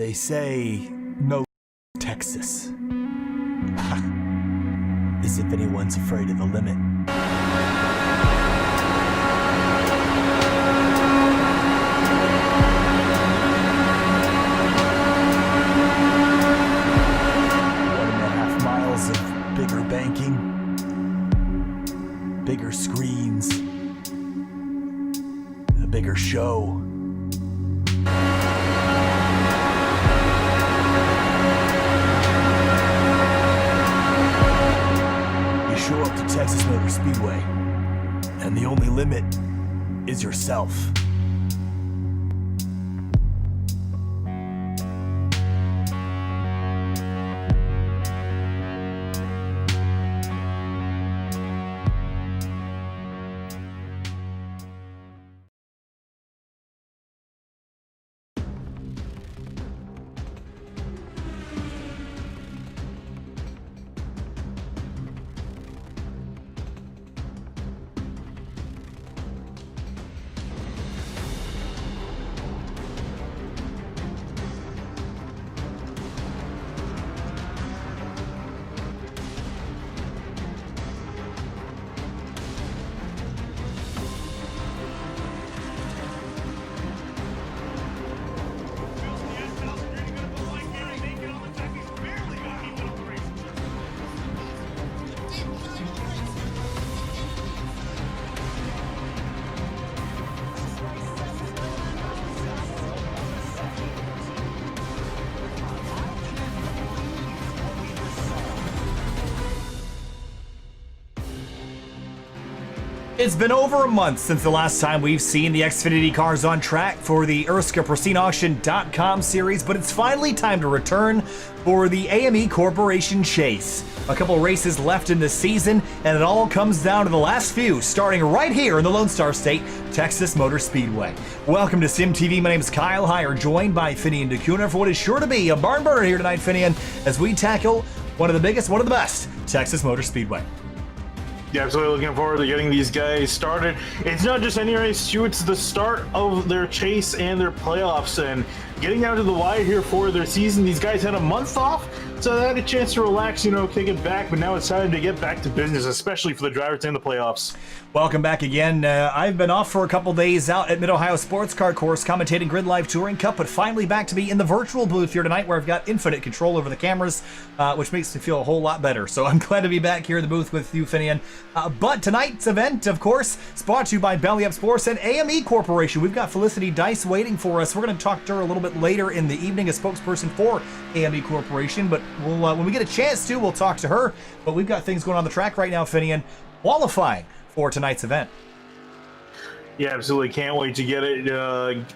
They say no Texas. As if anyone's afraid of the limit. Of bigger banking, bigger screens, a bigger show. You show up to Texas Motor Speedway, and the only limit is yourself. It's been over a month since the last time we've seen the Xfinity cars on track for the ERSCA PristineAuction.com series, but it's finally time to return for the AME Corporation Chase. A couple races left in the season, and it all comes down to the last few, starting right here in the Lone Star State, Texas Motor Speedway. Welcome to Sim TV. My name is Kyle Heyer, joined by Finian DeCuna for what is sure to be a barn burner here tonight, Finian, as we tackle one of the biggest, one of the best, Texas Motor Speedway. Yeah, absolutely looking forward to getting these guys started. It's not just any race, too. It's the start of their chase and their playoffs, and getting down to the wire here for their season. These guys had a month off, so they had a chance to relax, take it back, but now it's time to get back to business, especially for the drivers in the playoffs. Welcome back again. I've been off for a couple days out at Mid-Ohio Sports Car Course commentating Grid Live Touring Cup, but finally back to be in the virtual booth here tonight where I've got infinite control over the cameras, which makes me feel a whole lot better. So I'm glad to be back here in the booth with you, Finian. But tonight's event, of course, is brought to you by Belly Up Sports and AME Corporation. We've got Felicity Dice waiting for us. We're going to talk to her a little bit later in the evening, a spokesperson for AME Corporation, but we'll, when we get a chance to, we'll talk to her. But we've got things going on the track right now, Finian, qualifying for tonight's event. Yeah, absolutely. Can't wait to get it.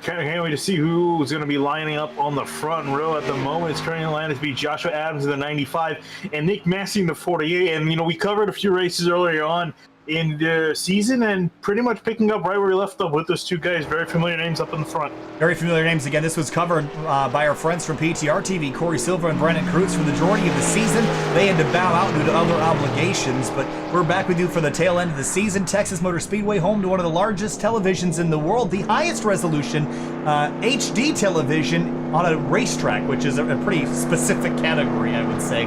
Can't wait to see who's going to be lining up on the front row at the moment. It's currently lined to be Joshua Adams in the 95 and Nick Massey in the 48. And, we covered a few races earlier on in the season and pretty much picking up right where we left off with those two guys. Very familiar names up in the front. Very familiar names. Again, this was covered by our friends from PTR TV, Corey Silva and Brandon Cruz, for the majority of the season. They had to bow out due to other obligations, but we're back with you for the tail end of the season. Texas Motor Speedway, home to one of the largest televisions in the world, the highest resolution HD television on a racetrack, which is a pretty specific category, I would say.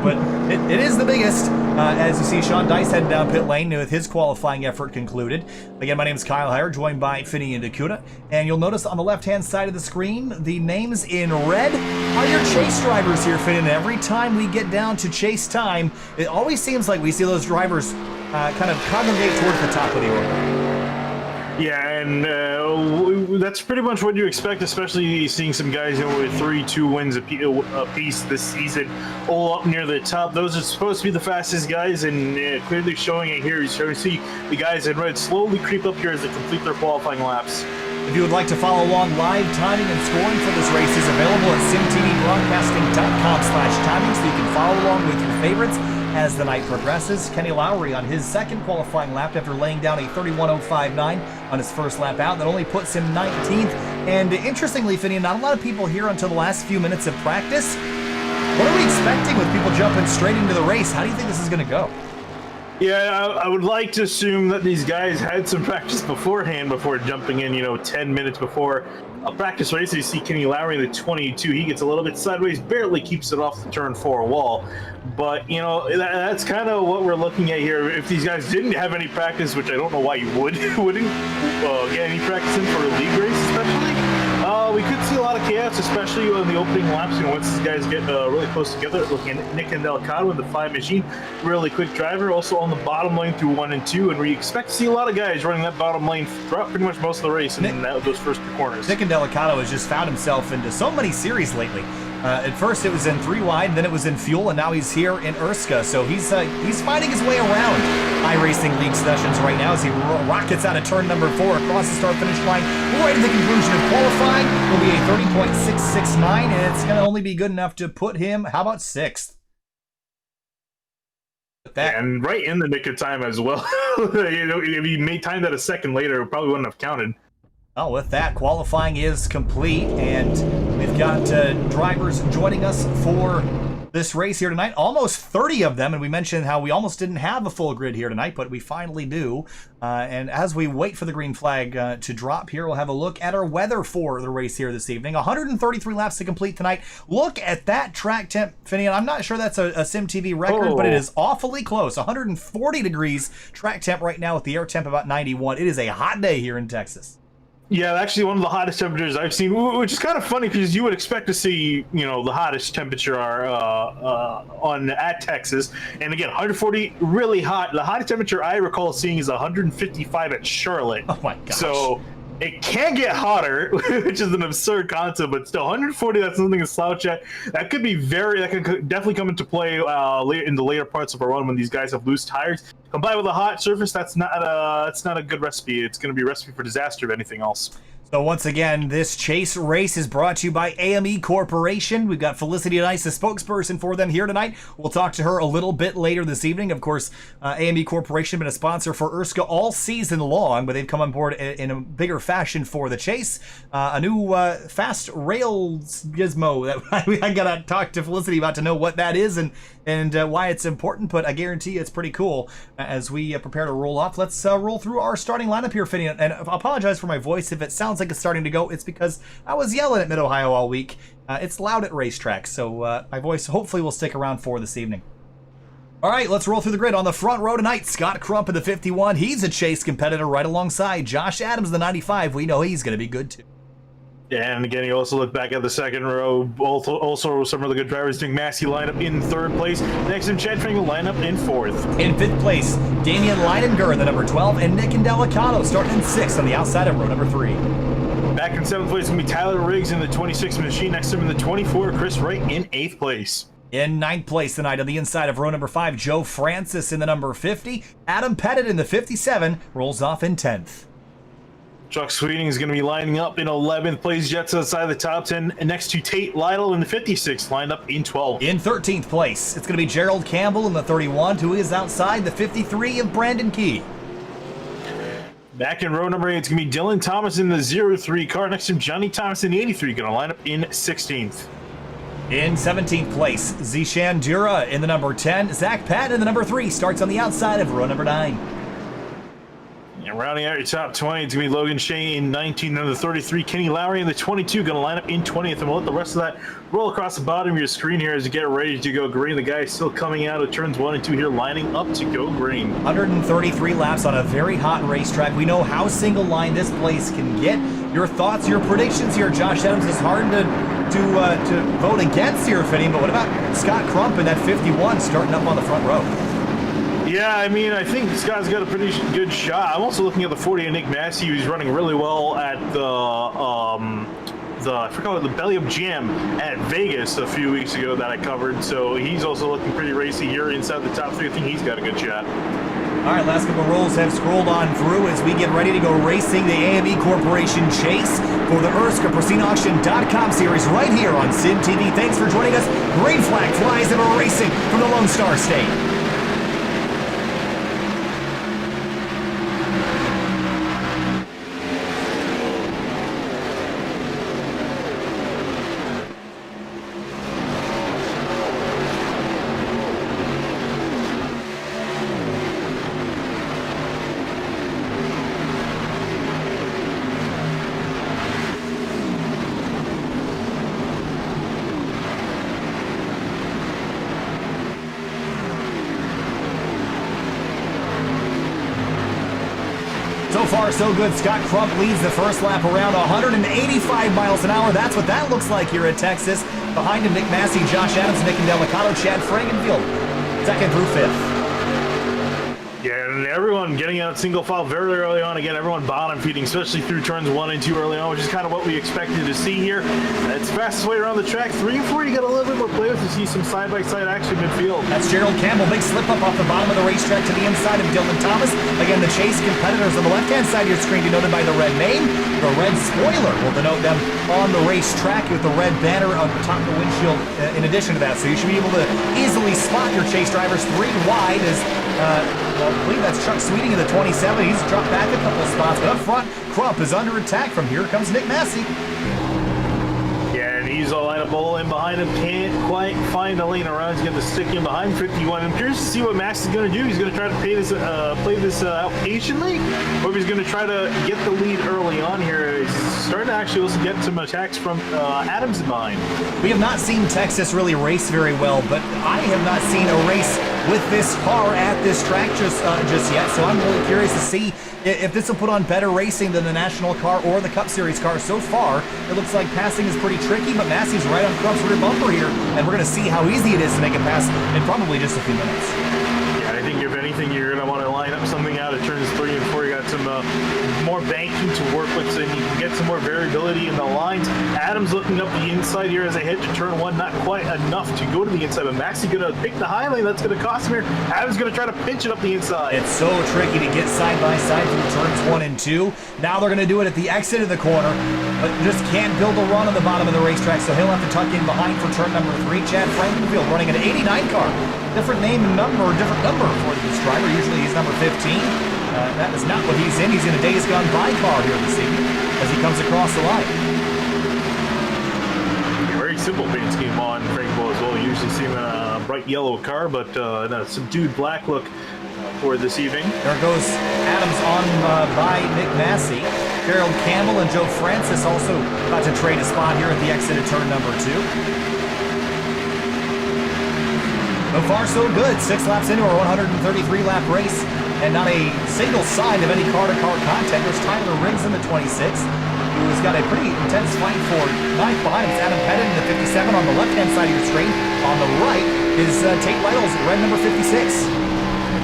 But it is the biggest. As you see, Sean Dice heading down pit lane with his qualifying effort concluded. Again, my name is Kyle Heyer, joined by Finian DeCuna, and you'll notice on the left-hand side of the screen, the names in red are your chase drivers here, Finian. Every time we get down to chase time, it always seems like we see those drivers kind of congregate towards the top of the order. Yeah, and that's pretty much what you expect, especially seeing some guys with 3-2 wins apiece this season, all up near the top. Those are supposed to be the fastest guys, and clearly showing it here. You see the guys in red slowly creep up here as they complete their qualifying laps. If you would like to follow along, live timing and scoring for this race is available at simtvbroadcasting.com/timing, so you can follow along with your favorites as the night progresses. Kenny Lowry on his second qualifying lap after laying down a 31.059 on his first lap out. That only puts him 19th. And interestingly, Finian, not a lot of people here until the last few minutes of practice. What are we expecting with people jumping straight into the race? How do you think this is going to go? Yeah, I would like to assume that these guys had some practice beforehand before jumping in, 10 minutes before a practice race. You see Kenny Lowry in the 22. He gets a little bit sideways, barely keeps it off the turn 4 wall. But, that's kind of what we're looking at here. If these guys didn't have any practice, which I don't know why you wouldn't get any practice in for a league race, especially, we could see a lot of chaos, especially on the opening laps. Once these guys get really close together. Looking at Nick and Delicado in the 5 machine, really quick driver. Also on the bottom lane through 1 and 2, and we expect to see a lot of guys running that bottom lane throughout pretty much most of the race in those first 2 corners. Nick and Delicado has just found himself into so many series lately. At first it was in 3 wide, then it was in fuel, and now he's here in ERSCA. So he's finding his way around iRacing League sessions right now as he rockets out of turn number 4 across the start-finish line, right at the conclusion of qualifying. Will be a 30.669, and it's going to only be good enough to put him, how about 6th? And right in the nick of time as well. If he made time that a second later, it probably wouldn't have counted. Oh, with that, qualifying is complete, and we've got drivers joining us for this race here tonight. Almost 30 of them, and we mentioned how we almost didn't have a full grid here tonight, but we finally do. And as we wait for the green flag to drop here, we'll have a look at our weather for the race here this evening. 133 laps to complete tonight. Look at that track temp, Finian. I'm not sure that's a SimTV record, but it is awfully close. 140 degrees track temp right now with the air temp about 91. It is a hot day here in Texas. Yeah, actually one of the hottest temperatures I've seen, which is kind of funny because you would expect to see, the hottest temperature at Texas. And again, 140, really hot. The hottest temperature I recall seeing is 155 at Charlotte. Oh my gosh. So it can get hotter, which is an absurd concept, but still 140, that's something to slouch at. That could definitely come into play in the later parts of a run when these guys have loose tires. Combined with a hot surface, that's not a good recipe. It's going to be a recipe for disaster if anything else. So once again, this chase race is brought to you by AME Corporation. We've got Felicity Nice, the spokesperson for them here tonight. We'll talk to her a little bit later this evening. Of course, AME Corporation has been a sponsor for ERSCA all season long, but they've come on board in a bigger fashion for the chase. A new fast rail gizmo that I gotta talk to Felicity about to know what that is and why it's important, but I guarantee you it's pretty cool. As we prepare to roll off, let's roll through our starting lineup here, Finney. And I apologize for my voice if it sounds like it's starting to go. It's because I was yelling at Mid-Ohio all week. It's loud at racetracks, so my voice hopefully will stick around for this evening. All right, let's roll through the grid. On the front row tonight, Scott Crump in the 51. He's a chase competitor right alongside Josh Adams, the 95. We know he's going to be good too. Yeah, and again, you also look back at the second row. Also, some really good drivers. Nick Massey lineup in 3rd place. Next to Chad Fingal lineup in 4th. In 5th place, Damian Leininger in the number 12, and Nick and Delicado starting in 6th on the outside of row number 3. Back in 7th place is going to be Tyler Riggs in the 26 machine. Next to him in the 24, Chris Wright in 8th place. In 9th place tonight on the inside of row number 5, Joe Francis in the number 50. Adam Pettit in the 57 rolls off in 10th. Chuck Sweeting is going to be lining up in 11th place, Jets outside the top 10, and next to Tate Lytle in the 56, lined up in 12th. In 13th place, it's going to be Gerald Campbell in the 31, who is outside the 53 of Brandon Key. Back in row number 8, it's going to be Dylan Thomas in the 03 car. Next to him, Johnny Thomas in the 83, going to line up in 16th. In 17th place, Zishan Dura in the number 10. Zach Patton in the number 3 starts on the outside of row number 9. And rounding out your top 20, it's going to be Logan Shea in 19 and the 33. Kenny Lowry in the 22, going to line up in 20th. And we'll let the rest of that roll across the bottom of your screen here as you get ready to go green. The guy is still coming out of turns 1 and 2 here, lining up to go green. 133 laps on a very hot racetrack. We know how single line this place can get. Your thoughts, your predictions here, Josh Adams. Is hard to vote against here, Finney, but what about Scott Crump in that 51 starting up on the front row? Yeah, I mean, I think Scott's got a pretty good shot. I'm also looking at the 40 of Nick Massey, who's running really well at I forgot what, the Belly Up Jam at Vegas a few weeks ago that I covered. So he's also looking pretty racy here inside the top 3. I think he's got a good shot. All right, last couple of rolls have scrolled on through as we get ready to go racing the AME Corporation Chase for the ERSCA PristineAuction.com series right here on SimTV. Thanks for joining us. Green flag flies and we're racing from the Lone Star State. far, so good. Scott Crump leads the first lap around 185 miles an hour. That's what that looks like here at Texas. Behind him, Nick Massey, Josh Adams, Nick Delicado, Chad Frankenfield, second through fifth. Yeah, and everyone getting out single file very early on. Again, everyone bottom feeding, especially through turns 1 and 2 early on, which is kind of what we expected to see here. It's the fastest way around the track. 3 and 4, you got a little bit more play with to see some side-by-side action midfield. That's Gerald Campbell. Big slip up off the bottom of the racetrack to the inside of Dylan Thomas. Again, the chase competitors on the left-hand side of your screen denoted by the red name. The red spoiler will denote them on the racetrack with the red banner on the top of the windshield in addition to that. So you should be able to easily spot your chase drivers 3 wide as well, I believe that's Chuck Sweeting in the 27. He's dropped back a couple of spots, but up front, Crump is under attack from here. Comes Nick Massey. Yeah, and he's all lined up all in behind him. Can't quite find a lane around. He's going to stick in behind 51. I'm curious to see what Max is going to do. He's going to try to play this out patiently, or if he's going to try to get the lead early on here. He's starting to actually also get some attacks from Adams in behind. We have not seen Texas really race very well, but I have not seen a race with this car at this track just yet. So I'm really curious to see if this will put on better racing than the National car or the Cup Series car. So far, it looks like passing is pretty tricky, but Massey's right on Crump's rear bumper here, and we're going to see how easy it is to make a pass in probably just a few minutes. Yeah, I think if anything, you're going to want to line up something out of turns 3 and 4. You got some more banking to work with, so you can get some more variability in the lines. Adams looking up the inside here as they head to turn 1. Not quite enough to go to the inside, but Maxey going to pick the high lane. That's going to cost him here. Adams going to try to pinch it up the inside. It's so tricky to get side by side through turns 1 and 2. Now they're going to do it at the exit of the corner, but just can't build a run on the bottom of the racetrack, so he'll have to tuck in behind for turn number 3. Chad Frankenfield running an 89 car. Different name and number, different number for this driver. Usually he's number 15. That is not what he's in. He's in a Days Gone By car here this evening as he comes across the line. A very simple paint scheme on Frankenfield as well. You usually see him in a bright yellow car, but a subdued black look for this evening. There goes Adams on by Nick Massey. Gerald Campbell and Joe Francis also about to trade a spot here at the exit of turn number 2. So far, so good. 6 laps into our 133-lap race, and not a single sign of any car-to-car content. There's Tyler Riggs in the 26, who's got a pretty intense fight for 9th behind him. Adam Pettit in the 57 on the left-hand side of your screen. On the right is Tate Lytle's red number 56.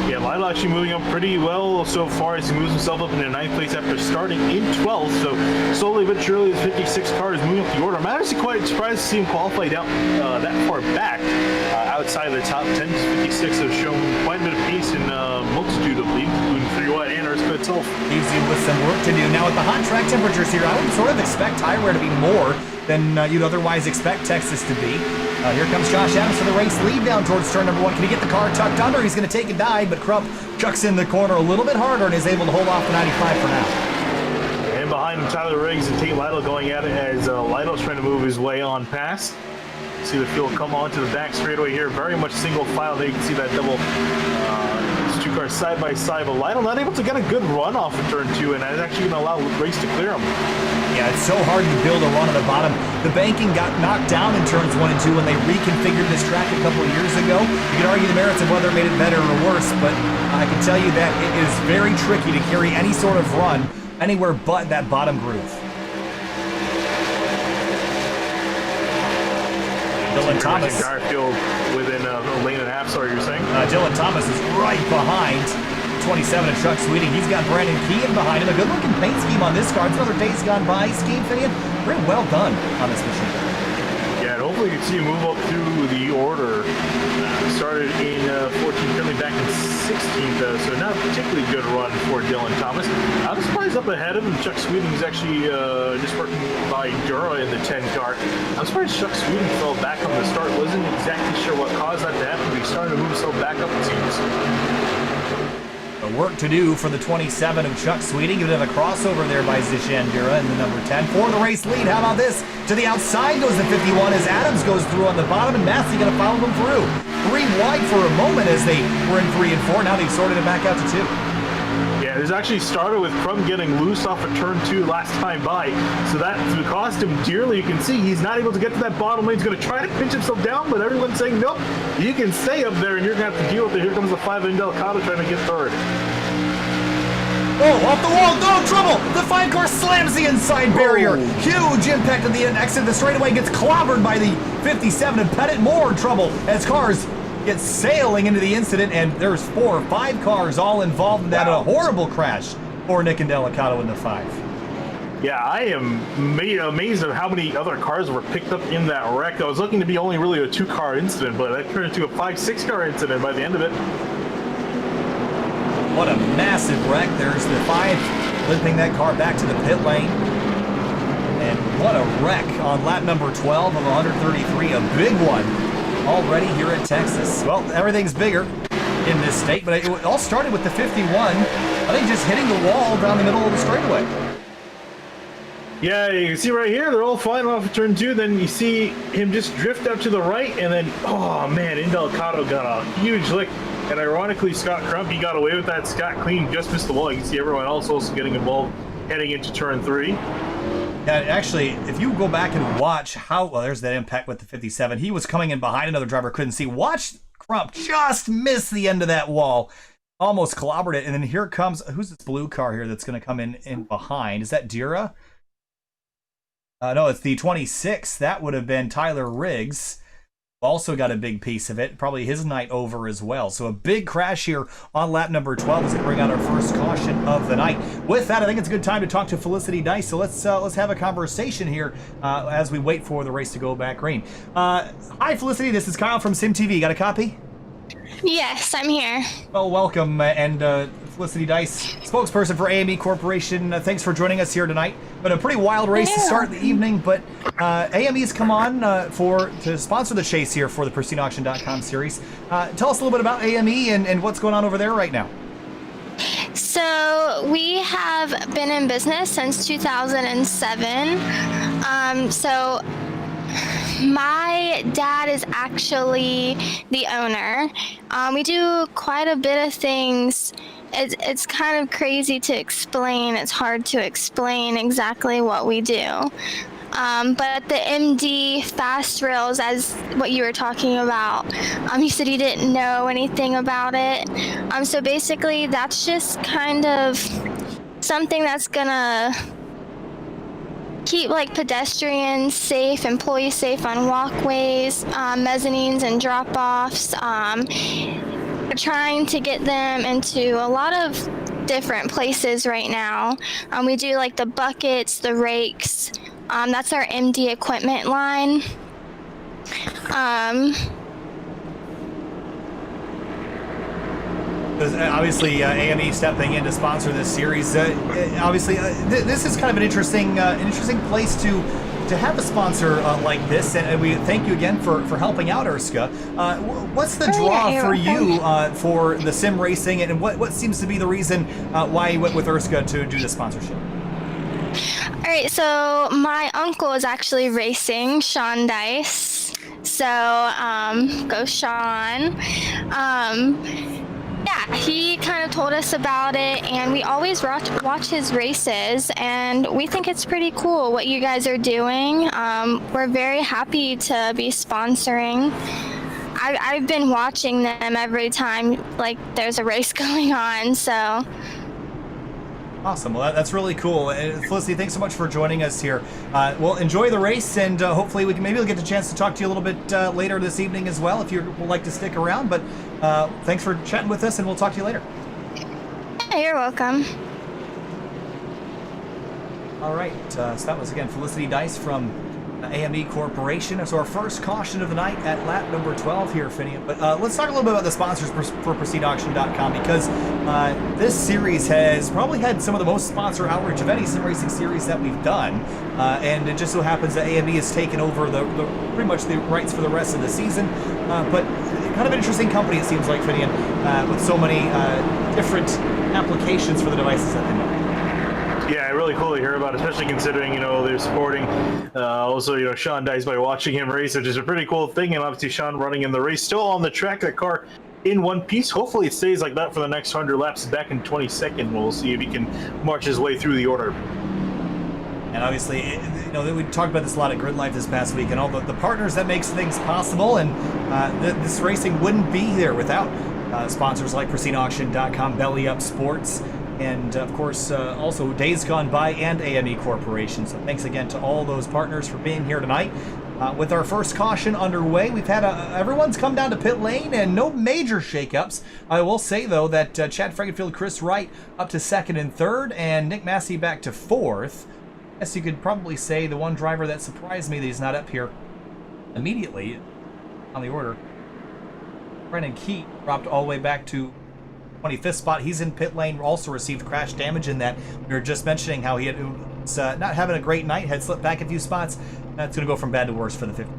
Yeah, Lytle actually moving up pretty well so far as he moves himself up into 9th place after starting in 12th. So slowly but surely, the 56 car is moving up the order. I'm actually quite surprised to see him qualify down that far back outside of the top 10. 56 has shown quite a bit of pace in a multitude of leagues, including 3 wide and ERSCA itself. Leaves you with some work to do. Now with the hot track temperatures here, I would sort of expect high wear to be more than you'd otherwise expect Texas to be. Here comes Josh Adams for the race lead down towards turn number 1. Can he get the car tucked under? He's going to take a dive, but Crump chucks in the corner a little bit harder and is able to hold off the 95 for now. And behind him, Tyler Riggs and Tate Lytle going at it as Lytle's trying to move his way on past. See the field come onto the back straightaway here. Very much single file there. You can see that double these 2 cars side by side. But Lytle not able to get a good run off of turn 2, and that's actually going to allow the race to clear him. Yeah, it's so hard to build a run on the bottom. The banking got knocked down in turns 1 and 2 when they reconfigured this track a couple of years ago. You can argue the merits of whether it made it better or worse, but I can tell you that it is very tricky to carry any sort of run anywhere but that bottom groove. Dylan Thomas. Garfield within a lane and a half, sorry, you're saying? Dylan Thomas is right behind 27 and Chuck Sweeting. He's got Brandon Keehan behind him. A good-looking paint scheme on this car. It's another Days Gone By scheme, Finian. Very well done on this machine. Yeah, and hopefully you can see him move up through the order. Started in 14th, currently back in 16th, so not a particularly good run for Dylan Thomas. I'm surprised up ahead of him, Chuck Sweeting is actually just working by Dura in the 10 car. I'm surprised Chuck Sweeting fell back on the start. Wasn't exactly sure what caused that to happen, but he's starting to move himself back up, it seems. Work to do for the 27 of Chuck Sweeting. You have a crossover there by Zishan Dura in the number 10 for the race lead. How about this? To the outside goes the 51 as Adams goes through on the bottom, and Massey going to follow them through. 3 wide for a moment as they were in 3 and 4. Now they've sorted it back out to 2. Yeah, this actually started with Crumb getting loose off of turn 2 last time by, so that cost him dearly. You can see he's not able to get to that bottom lane. He's going to try to pinch himself down, but everyone's saying, nope, you can stay up there and you're going to have to deal with it. Here comes the 5 in Delicado trying to get third. Oh, off the wall, no trouble! The 5 car slams the inside barrier. Huge impact at the exit of the straightaway, gets clobbered by the 57 and Pettit. More trouble as cars get sailing into the incident, and there's 4 or 5 cars all involved in that. A horrible crash for Nick and Delicato in the 5. Yeah, I am amazed at how many other cars were picked up in that wreck. I was looking to be only really a 2-car incident, but that turned into a 5-6-car incident by the end of it. What a massive wreck. There's the 5 limping that car back to the pit lane. And what a wreck on lap number 12 of 133. A big one already here in Texas. Well, everything's bigger in this state, but it all started with the 51. I think just hitting the wall down the middle of the straightaway. Yeah, you can see right here, they're all flying off of turn 2. Then you see him just drift up to the right, and then, oh man, Indelicato got a huge lick. And ironically, Scott Crump, he got away with that. Scott Clean just missed the wall. You can see everyone else also getting involved heading into turn 3. Yeah, actually, if you go back and watch how, well, there's that impact with the 57. He was coming in behind another driver, couldn't see. Watch Crump just miss the end of that wall. Almost clobbered it. And then here comes, who's this blue car here that's going to come in behind? Is that Dira? No, it's the 26. That would have been Tyler Riggs. Also got a big piece of it. Probably his night over as well. So a big crash here on lap number 12 as we bring out our first caution of the night. With that, I think it's a good time to talk to Felicity Dice. So let's have a conversation here as we wait for the race to go back green. Hi, Felicity. This is Kyle from SimTV. Got a copy? Yes, I'm here. Well, welcome. And Felicity Dice, spokesperson for AME Corporation. Thanks for joining us here tonight. Been a pretty wild race to start the evening, but AME's come on to sponsor the chase here for the PristineAuction.com series. Tell us a little bit about AME and what's going on over there right now. So we have been in business since 2007. So my dad is actually the owner. We do quite a bit of things. It's kind of crazy to explain. It's hard to explain exactly what we do. But the MD fast rails, as what you were talking about, you said you didn't know anything about it. So basically that's just kind of something that's gonna keep like pedestrians safe, employees safe on walkways, mezzanines and drop-offs. We're trying to get them into a lot of different places right now. We do like the buckets, the rakes. That's our MD equipment line. Obviously, AME stepping in to sponsor this series. Obviously, this is kind of an interesting place to have a sponsor like this, and we thank you again for helping out ERSCA. What's the draw for you for the sim racing, and what seems to be the reason why you went with ERSCA to do the sponsorship? All right, so my uncle is actually racing, Sean Dice. So go Sean. Yeah, he kind of told us about it, and we always watch his races, and we think it's pretty cool what you guys are doing. We're very happy to be sponsoring. I've been watching them every time like there's a race going on, so. Awesome. Well, that's really cool. Felicity, thanks so much for joining us here. Well, enjoy the race, and hopefully we'll get a chance to talk to you a little bit later this evening as well, if you would like to stick around. But thanks for chatting with us, and we'll talk to you later. Yeah, you're welcome. All right. So that was, again, Felicity Dice from AME Corporation. So our first caution of the night at lap number 12 here, Finian. But let's talk a little bit about the sponsors for PristineAuction.com, because this series has probably had some of the most sponsor outreach of any sim racing series that we've done. And it just so happens that AME has taken over pretty much the rights for the rest of the season. But kind of an interesting company, it seems like, Finian, with so many different applications for the devices that they make. Yeah, really cool to hear about, especially considering, they're supporting also, Sean Dice by watching him race, which is a pretty cool thing. And obviously Sean running in the race, still on the track, that car in one piece. Hopefully it stays like that for the next 100 laps. Back in 22nd, we'll see if he can march his way through the order. And obviously, we talked about this a lot at Grid Life this past week, and all the partners that makes things possible. And this racing wouldn't be there without sponsors like PristineAuction.com, Belly Up Sports, and of course also Days Gone By and AME Corporation. So thanks again to all those partners for being here tonight. With our first caution underway, we've had everyone's come down to pit lane and no major shakeups. I will say though that Chad Frankenfield, Chris Wright up to second and third, and Nick Massey back to fourth. Yes, you could probably say the one driver that surprised me that he's not up here immediately on the order. Brennan Keat dropped all the way back to 25th spot. He's in pit lane, also received crash damage in that. We were just mentioning how he was not having a great night, had slipped back a few spots. That's going to go from bad to worse for the 50.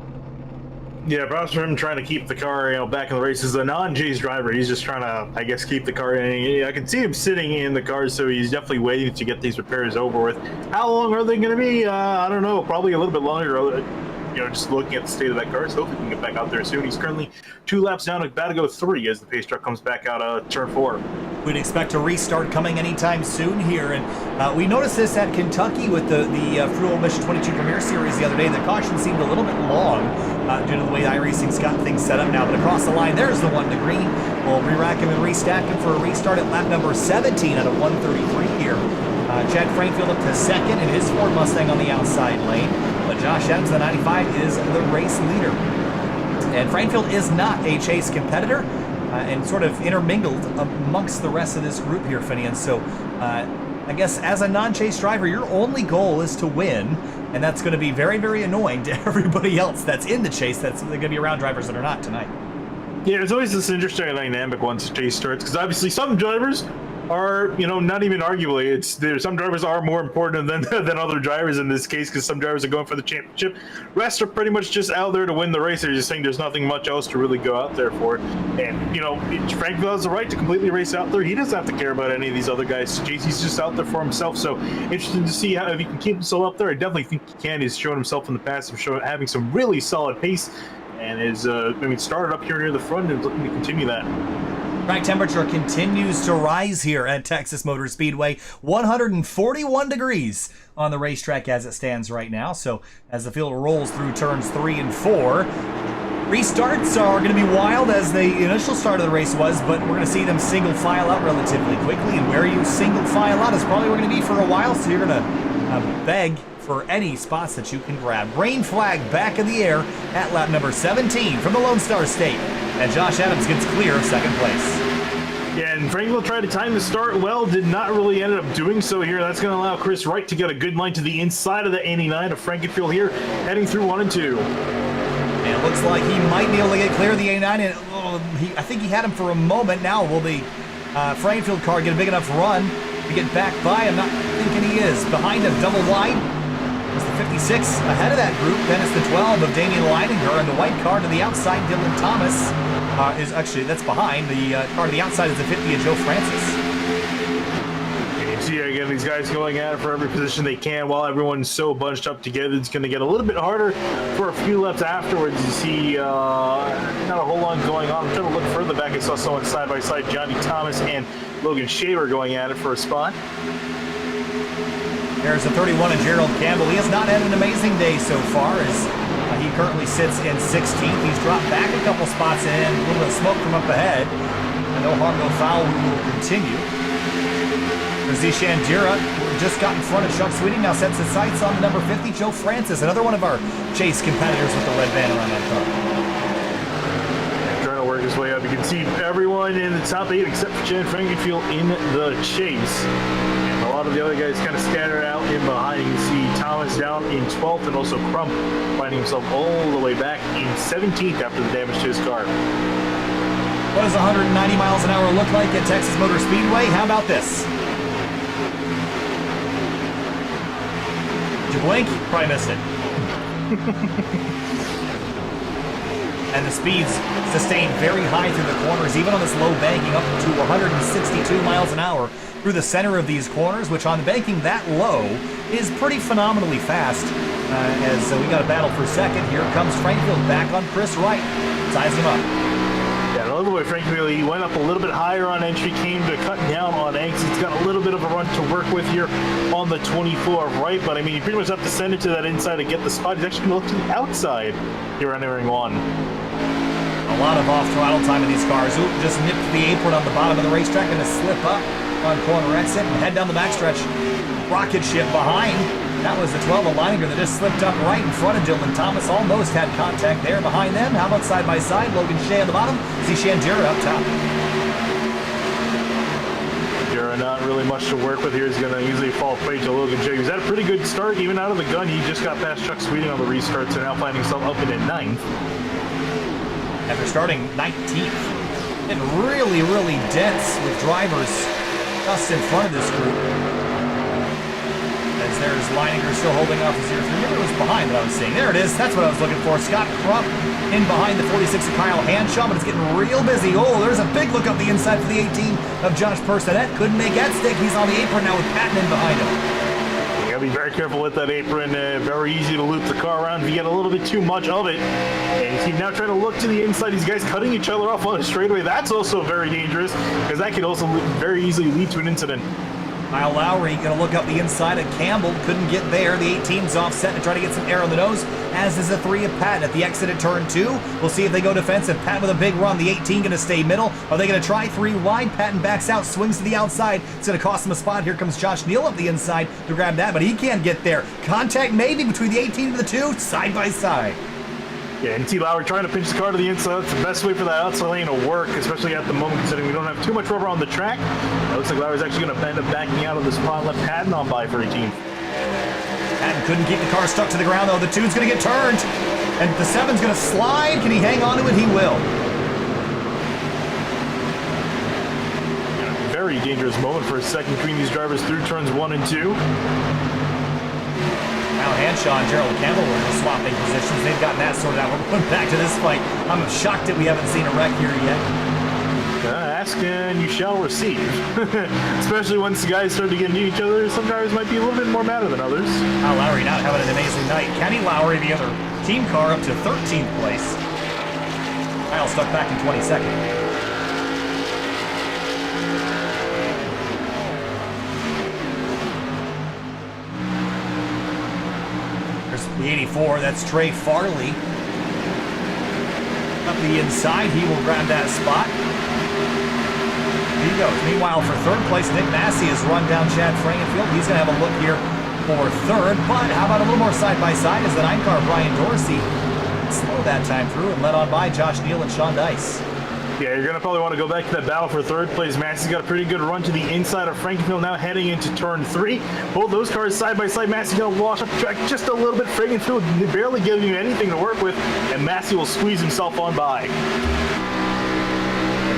Yeah, props for him trying to keep the car, back in the race. As a non-J's driver, he's just trying to, I guess, keep the car in. I can see him sitting in the car, so he's definitely waiting to get these repairs over with. How long are they going to be? I don't know. Probably a little bit longer. Just looking at the state of that car, so hopefully he can get back out there soon. He's currently 2 laps down, about to go 3 as the pace truck comes back out of turn 4. We'd expect a restart coming anytime soon here, and we noticed this at Kentucky with the Frugal Mission 22 Premier Series the other day. The caution seemed a little bit long due to the way iRacing's got things set up now, but across the line, there's the one to green. We'll re-rack him and restack him for a restart at lap number 17 out of 133 here. Chad Frankfield up to second in his Ford Mustang on the outside lane. But Josh Adams, the 95, is the race leader. And Frankfield is not a chase competitor and sort of intermingled amongst the rest of this group here, Finian. So I guess as a non-chase driver, your only goal is to win. And that's going to be very, very annoying to everybody else that's in the chase. That's going to be around drivers that are not tonight. Yeah, there's always this interesting dynamic once the chase starts, because obviously some drivers are, not even arguably, some drivers are more important than other drivers in this case, because some drivers are going for the championship. Rest are pretty much just out there to win the race. They're just saying there's nothing much else to really go out there for. And, Frankfield has the right to completely race out there. He doesn't have to care about any of these other guys. He's just out there for himself. So interesting to see if he can keep himself up there. I definitely think he can. He's shown himself in the past of having some really solid pace, and is started up here near the front and is looking to continue that. Track temperature continues to rise here at Texas Motor Speedway. 141 degrees on the racetrack as it stands right now. So as the field rolls through turns 3 and 4, restarts are going to be wild as the initial start of the race was, but we're going to see them single file out relatively quickly. And where you single file out is probably where we're going to be for a while. So you're going to beg for any spots that you can grab. Rain flag back in the air at lap number 17 from the Lone Star State. And Josh Adams gets clear of second place. Yeah, and Franklin tried to time the start well, did not really end up doing so here. That's going to allow Chris Wright to get a good line to the inside of the 89 of Frankenfield here, heading through 1 and 2. And it looks like he might be able to get clear of the 89, and I think he had him for a moment. Now will the Frankenfield car get a big enough run to get back by? I'm not thinking he is. Behind him, double wide, is the 56 ahead of that group. Then it's the 12 of Damian Leininger, and the white car to the outside, Dylan Thomas, is actually, that's behind. The car to the outside is the 50 of Joe Francis. And you see again these guys going at it for every position they can while everyone's so bunched up together. It's going to get a little bit harder for a few laps afterwards. You see not a whole lot going on. I'm trying to look further back. I saw someone side by side, Johnny Thomas and Logan Shaver going at it for a spot. There's the 31 of Gerald Campbell. He has not had an amazing day so far as he currently sits in 16th. He's dropped back a couple spots in, a little bit of smoke from up ahead. And no harm, no foul, we will continue. Zishan Dira just got in front of Chuck Sweeting, now sets his sights on the number 50, Joe Francis, another one of our chase competitors with the red band around that car. Trying to work his way up. You can see everyone in the top 8 except for Chad Frankenfield in the chase. And a lot of the other guys kind of scattered out in behind. You can see Thomas down in 12th and also Crump finding himself all the way back in 17th after the damage to his car. What does 190 miles an hour look like at Texas Motor Speedway? How about this? Did you blink? Probably missed it. And the speeds sustained very high through the corners, even on this low banking, up to 162 miles an hour through the center of these corners, which on banking that low is pretty phenomenally fast. As we got a battle for second, here comes Frankfield back on Chris Wright. Size him up. Yeah, a little bit Frankfield, he went up a little bit higher on entry, came to cut down on exits. He's got a little bit of a run to work with here on the 24 right, but I mean, you pretty much have to send it to that inside to get the spot. He's actually going to look to the outside here on entering 1. A lot of off-throttle time in these cars. Ooh, just nipped the apron on the bottom of the racetrack and a slip up. On corner exit and head down the backstretch. Rocket ship behind. That was the 12 of Leininger that just slipped up right in front of Dylan Thomas. Almost had contact there behind them. How about side by side? Logan Shea on the bottom. See Shandira up top. Jura not really much to work with here. He's going to easily fall prey to Logan Shea. He's had a pretty good start even out of the gun. He just got past Chuck Sweeting on the restarts and now finding himself up in at 9th. After starting 19th. And really, really dense with drivers just in front of this group. As there's Leininger still holding off his 03. It was behind that I was seeing. There it is. That's what I was looking for. Scott Crump in behind the 46 of Kyle Hanshaw, but it's getting real busy. Oh, there's a big look up the inside for the 18 of Josh Personette. Couldn't make that stick. He's on the apron now with Patton in behind him. You gotta be very careful with that apron. Very easy to loop the car around if you get a little bit too much of it. And he's now trying to look to the inside. These guys cutting each other off on a straightaway. That's also very dangerous because that could also very easily lead to an incident. Kyle Lowry going to look up the inside of Campbell. Couldn't get there. The 18's offset to try to get some air on the nose, as is the 3 of Patton at the exit at turn 2. We'll see if they go defensive. Patton with a big run. The 18 going to stay middle. Are they going to try 3 wide? Patton backs out, swings to the outside. It's going to cost him a spot. Here comes Josh Neal up the inside to grab that, but he can't get there. Contact maybe between the 18 and the 2, side by side. Yeah, and T. Lowry trying to pinch the car to the inside. That's the best way for that outside lane to work, especially at the moment, considering we don't have too much rubber on the track. It looks like Lowry's actually going to end up backing out of the spot, left Patton on by for 18th. Patton couldn't keep the car stuck to the ground, though. The 2's going to get turned, and the 7's going to slide. Can he hang on to it? He will. Very dangerous moment for a second between these drivers through turns 1 and 2. Now Hanshaw and Gerald Campbell were swapping positions. They've gotten that sorted out. We're going back to this fight. I'm shocked that we haven't seen a wreck here yet. Ask and you shall receive. Especially once the guys start to get into each other, some drivers might be a little bit more mad than others. Kyle Lowry not having an amazing night. Kenny Lowry, the other team car, up to 13th place. Kyle stuck back in 22nd. The 84, that's Trey Farley. Up the inside, he will grab that spot. He goes. Meanwhile, for third place, Nick Massey has run down Chad Frankenfield. He's going to have a look here for third, but how about a little more side-by-side as the 9 car, Brian Dorsey, slowed that time through and led on by Josh Neal and Sean Dice. Yeah, you're going to probably want to go back to that battle for third place. Massey's got a pretty good run to the inside of Frankenfield now heading into turn 3. Both those cars side by side. Massey's going to wash up the track just a little bit. Frankenfield barely giving you anything to work with, and Massey will squeeze himself on by.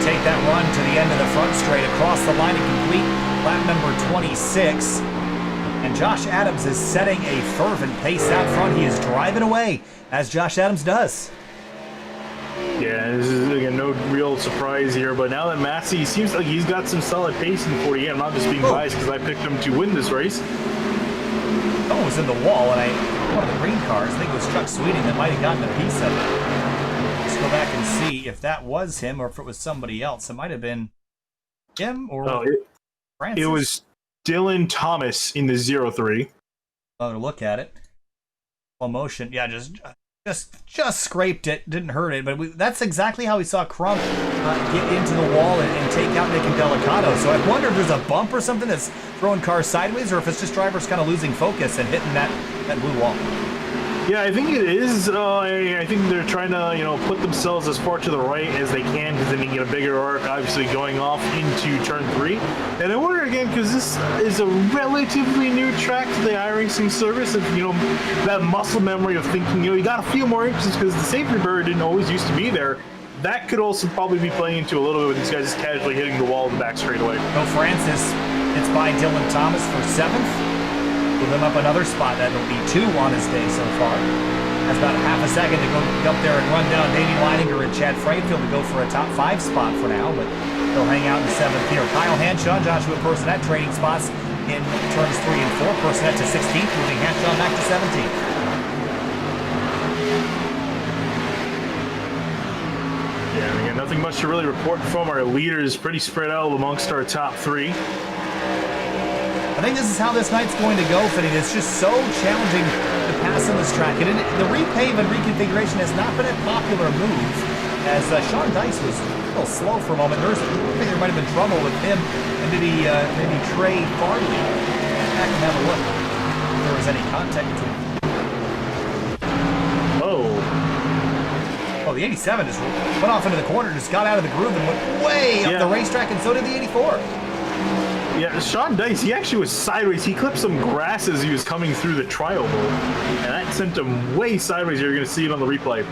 Take that run to the end of the front straight across the line and complete lap number 26. And Josh Adams is setting a fervent pace out front. He is driving away, as Josh Adams does. Yeah, this is again no real surprise here, but now that Massey seems like he's got some solid pace in 48, I'm not just being biased because I picked him to win this race. Oh, it was in the wall, and one of the green cars, I think it was Chuck Sweeting, that might have gotten a piece of it. Let's go back and see if that was him or if it was somebody else. It might have been him or Francis. It was Dylan Thomas in the 03. Another look at it. Slow motion, yeah, just scraped it, didn't hurt it, but that's exactly how we saw Crump get into the wall and take out Nick and Delicato. So I wonder if there's a bump or something that's throwing cars sideways, or if it's just drivers kind of losing focus and hitting that blue wall. Yeah, I think it is. I think they're trying to, put themselves as far to the right as they can, because then you get a bigger arc, obviously, going off into turn 3. And I wonder again, because this is a relatively new track to the iRacing service, and that muscle memory of thinking, you got a few more inches because the safety barrier didn't always used to be there. That could also probably be playing into a little bit with these guys just casually hitting the wall in the back straightaway. No Francis. It's by Dylan Thomas for 7th. Move him up another spot. That'll be 2 on his day so far. Has about half a second to go up there and run down Davey Leininger and Chad Frankenfield to go for a top 5 spot for now, but they'll hang out in 7th here. Kyle Hanshaw, Joshua Personette trading spots in turns 3 and 4. Personette to 16th, moving Hanshaw back to 17th. Yeah, again, nothing much to really report from our leaders. Pretty spread out amongst our top 3. I think this is how this night's going to go, Finney. It's just so challenging to pass on this track. And the repave and reconfiguration has not been a popular move, as Sean Dice was a little slow for a moment. I think there might have been trouble with him and maybe Trey Farley. Back and have a look if there was any contact between them. Oh, the 87 just went off into the corner, just got out of the groove and went way up the racetrack, and so did the 84. Yeah, Sean Dice, he actually was sideways. He clipped some grass as he was coming through the trioval, and that sent him way sideways. You're going to see it on the replay.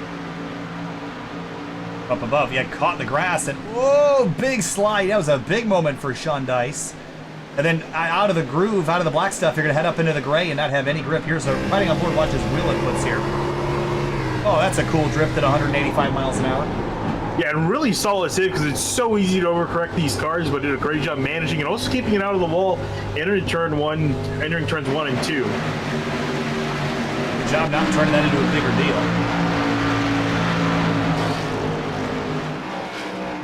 Up above, caught the grass, and whoa, big slide. That was a big moment for Sean Dice. And then out of the groove, out of the black stuff, you're going to head up into the gray and not have any grip. Here's a riding on board, watch his wheel inputs here. Oh, that's a cool drift at 185 miles an hour. Yeah, and really solid hit because it's so easy to overcorrect these cars, but did a great job managing and also keeping it out of the wall, entering turns 1 and 2. Good job not turning that into a bigger deal.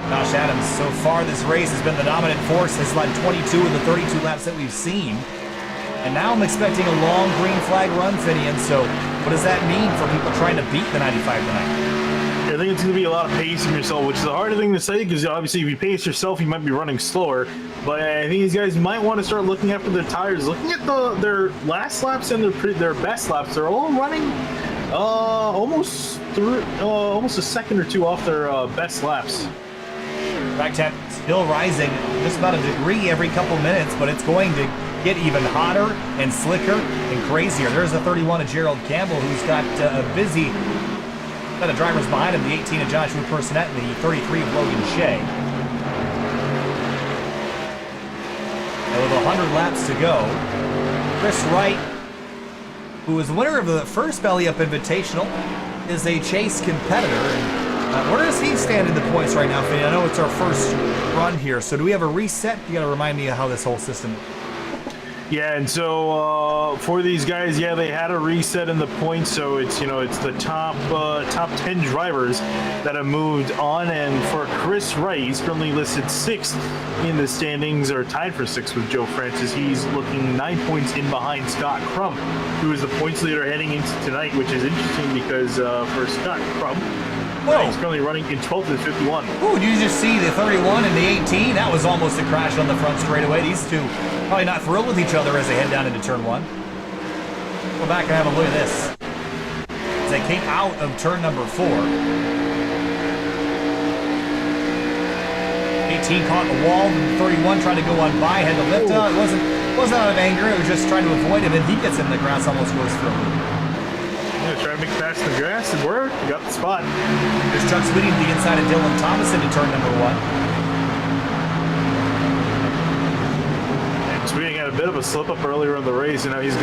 Josh Adams, so far this race has been the dominant force, has led 22 of the 32 laps that we've seen. And now I'm expecting a long green flag run, Finian, so what does that mean for people trying to beat the 95 tonight? I think it's going to be a lot of pacing yourself, which is a hard thing to say because obviously if you pace yourself, you might be running slower. But I think these guys might want to start looking after their tires, looking at their last laps and their best laps. They're all running almost a second or two off their best laps. Track temp still rising just about a degree every couple minutes, but it's going to get even hotter and slicker and crazier. There's a 31 of Gerald Campbell who's got a busy set of drivers behind him, the 18 of Joshua Personette and the 33 of Logan Shea. And with 100 laps to go, Chris Wright, who was the winner of the first Belly Up Invitational, is a chase competitor. Where does he stand in the points right now, Fanny? I know it's our first run here, so do we have a reset? You got to remind me of how this whole system works. Yeah, and so for these guys, they had a reset in the points, so it's it's the top 10 drivers that have moved on, and for Chris Wright, he's currently listed 6th in the standings, or tied for 6th with Joe Francis. He's looking 9 points in behind Scott Crump, who is the points leader heading into tonight, which is interesting because for Scott Crump, he's currently running in 12th and 51. Ooh, did you just see the 31 and the 18? That was almost a crash on the front straightaway. These two probably not thrilled with each other as they head down into turn 1. Go back and have a look at this. As they came out of turn number 4. 18 caught the wall, and 31 tried to go on by, had to lift up. It wasn't out of anger, it was just trying to avoid him, and he gets in the grass, almost goes for a loop. Try to make past the grass and work. You got the spot. There's Chuck Sweeting to the inside of Dylan Thomas into turn number 1. And Sweeting had a bit of a slip up earlier in the race, and now he's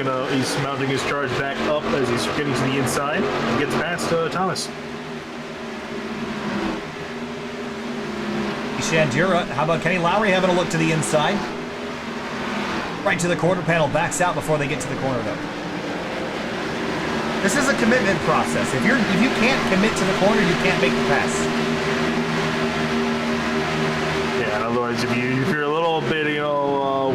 mounting his charge back up as he's getting to the inside and gets past Thomas. Shandura, how about Kenny Lowry having a look to the inside? Right to the quarter panel, backs out before they get to the corner though. This is a commitment process. If you can't commit to the corner, you can't make the pass. Yeah, in other words, if you're a little bit,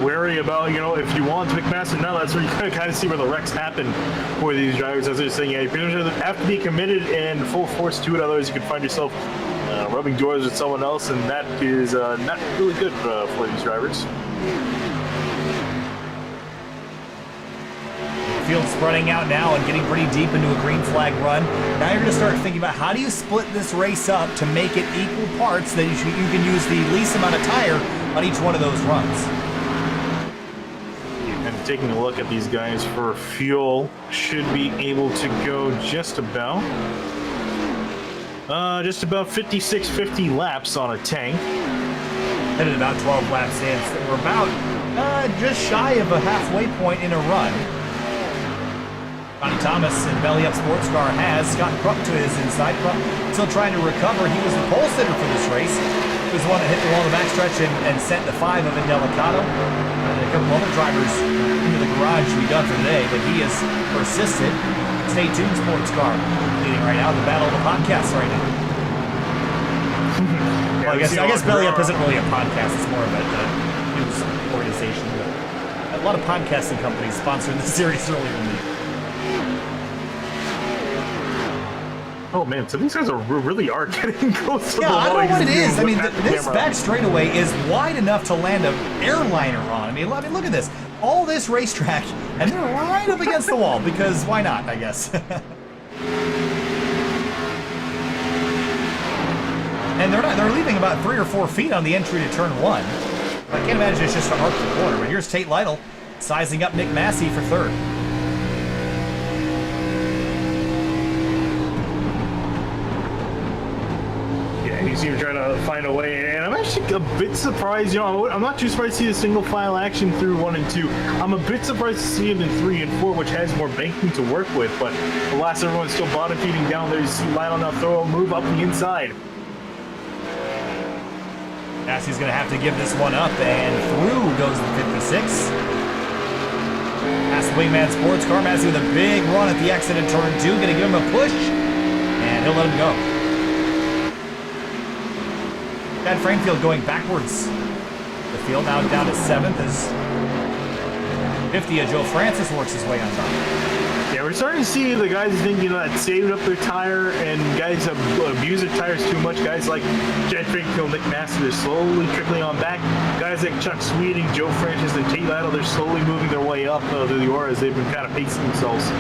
wary about, if you want to make pass or not, that's where you kind of see where the wrecks happen for these drivers. As I was saying, you pretty much have to be committed and full force to it. Otherwise, you could find yourself rubbing doors with someone else, and that is not really good for these drivers. Field spreading out now and getting pretty deep into a green flag run. Now you're going to start thinking about how do you split this race up to make it equal parts that you can use the least amount of tire on each one of those runs. And taking a look at these guys for fuel, should be able to go just about 50 laps on a tank. Headed about 12 laps in. So we're about just shy of a halfway point in a run. Johnny Thomas in Belly Up Sports Car has Scott Krupp to his inside. Krupp still trying to recover. He was the pole sitter for this race. He was the one that hit the wall in the backstretch and sent the 5 of Indelicato. And a couple other drivers into the garage to be done for today, but he has persisted. Stay tuned, Sports Car. Leading right now, the battle of the podcasts right now. Well, I guess Belly Up isn't really a podcast. It's more of a news organization. But a lot of podcasting companies sponsored this series earlier in the year. Oh man, so these guys really are getting close to Yeah, the I wall. don't know what it is. I mean, this camera. back straightaway is wide enough to land an airliner on. I mean, look at this. All this racetrack, and they're right up against the wall, because why not, I guess. And they're leaving about 3 or 4 feet on the entry to turn 1. I can't imagine it's just to arc the corner. But here's Tate Lytle sizing up Nick Massey for 3rd. He's even trying to find a way, and I'm actually a bit surprised. I'm not too surprised to see the single file action through 1 and 2. I'm a bit surprised to see it in 3 and 4, which has more banking to work with. But alas, everyone's still bottom feeding down there. You see Lionel now throw a move up the inside. Massey's going to have to give this one up, and through goes the 56. Past the Wingman Sports Car. Massey with a big run at the exit in turn 2. Going to give him a push, and he'll let him go. Chad Framefield going backwards. The field now down to 7th as 50 Joe Francis works his way on top. Yeah, we're starting to see the guys think, that saved up their tire, and guys have abused their tires too much. Guys like Chad Framefield, Nick Massey, they're slowly trickling on back. Guys like Chuck Sweeting, Joe Francis, and Tate Lytle, they're slowly moving their way up to the Aura as they've been kind of pacing themselves.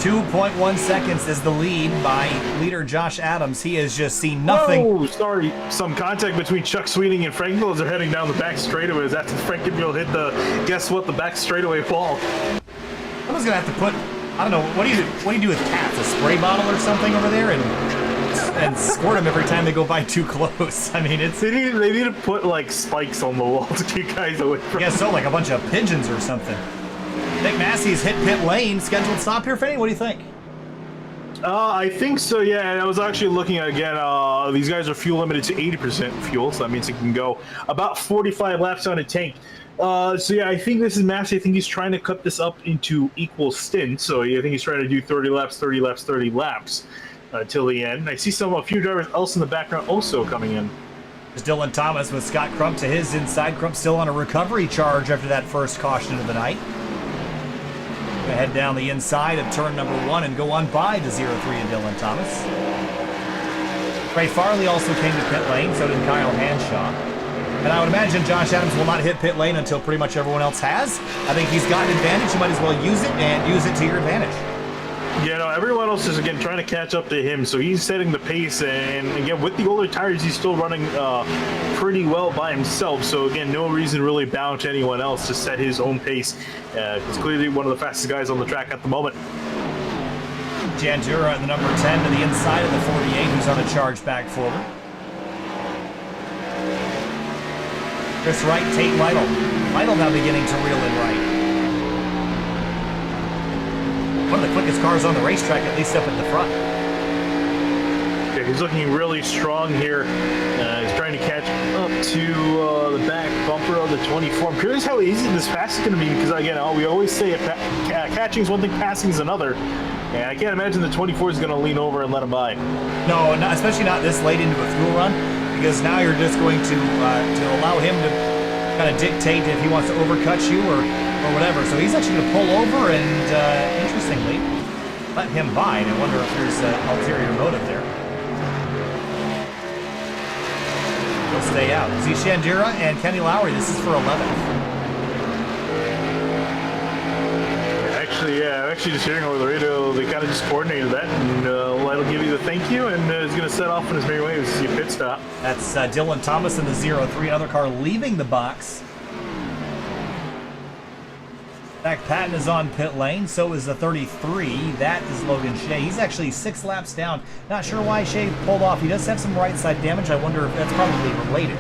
2.1 seconds is the lead by leader Josh Adams. He has just seen nothing. Oh, sorry. Some contact between Chuck Sweeting and Frankville as they're heading down the back straightaway. As after Frankville hit the back straightaway wall. Someone's gonna have to put, I don't know, what do you do with cats? A spray bottle or something over there and squirt them every time they go by too close. I mean, They need to put like spikes on the wall to keep guys away from. I guess so, like a bunch of pigeons or something. Nick Massey's hit pit lane. Scheduled stop here, Fanny. What do you think? I think so, yeah. I was actually looking at, again, these guys are fuel limited to 80% fuel, so that means it can go about 45 laps on a tank. So yeah, I think this is Massey. I think he's trying to cut this up into equal stints. So I think he's trying to do 30 laps, 30 laps, 30 laps till the end. I see a few drivers else in the background also coming in. There's Dylan Thomas with Scott Crump to his inside. Crump still on a recovery charge after that first caution of the night. Gonna head down the inside of turn number 1 and go on by the 0-3 and Dylan Thomas. Ray Farley also came to pit lane, so did Kyle Hanshaw. And I would imagine Josh Adams will not hit pit lane until pretty much everyone else has. I think he's got an advantage. You might as well use it and use it to your advantage. Yeah, no, everyone else is, again, trying to catch up to him, so he's setting the pace, and again, with the older tires, he's still running pretty well by himself, so again, no reason to really bow to anyone else to set his own pace. He's clearly one of the fastest guys on the track at the moment. Jandura at the number 10 to the inside of the 48, who's on a charge back forward. Chris Wright, Tate Lytle. Lytle now beginning to reel in right. One of the quickest cars on the racetrack, at least up at the front. Yeah, he's looking really strong here. He's trying to catch up to the back bumper of the 24. I'm curious how easy this pass is going to be, because again, we always say catching is one thing, passing is another. And I can't imagine the 24 is going to lean over and let him by. No, especially not this late into a fuel run, because now you're just going to allow him to kind of dictate if he wants to overcut you or whatever. So he's actually going to pull over and, interestingly, let him by. And I wonder if there's an ulterior motive there. He'll stay out. Zishan Dura and Kenny Lowry. This is for 11th. Actually just hearing over the radio, they kind of just coordinated that, and Lytle give you the thank you, and is going to set off on his merry way to see a pit stop. That's Dylan Thomas in the 0-3, another car leaving the box. Zach Patton is on pit lane, so is the 33. That is Logan Shea. He's actually 6 laps down. Not sure why Shea pulled off. He does have some right side damage. I wonder if that's probably related.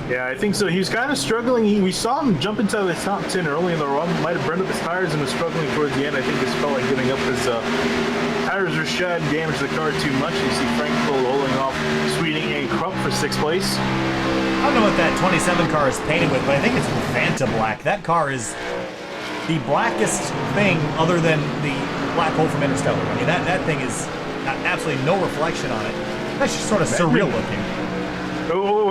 Yeah, I think so. He was kind of struggling. We saw him jump into the top 10 early in the run. Might have burned up his tires and was struggling towards the end. I think this felt like giving up his tires were shed and damaged the car too much. You see Frank Cole holding off Sweeting and Crump for 6th place. I don't know what that 27 car is painted with, but I think it's Vanta Black. That car is the blackest thing other than the black hole from Interstellar. I mean, that thing is got absolutely no reflection on it. That's just sort of surreal looking.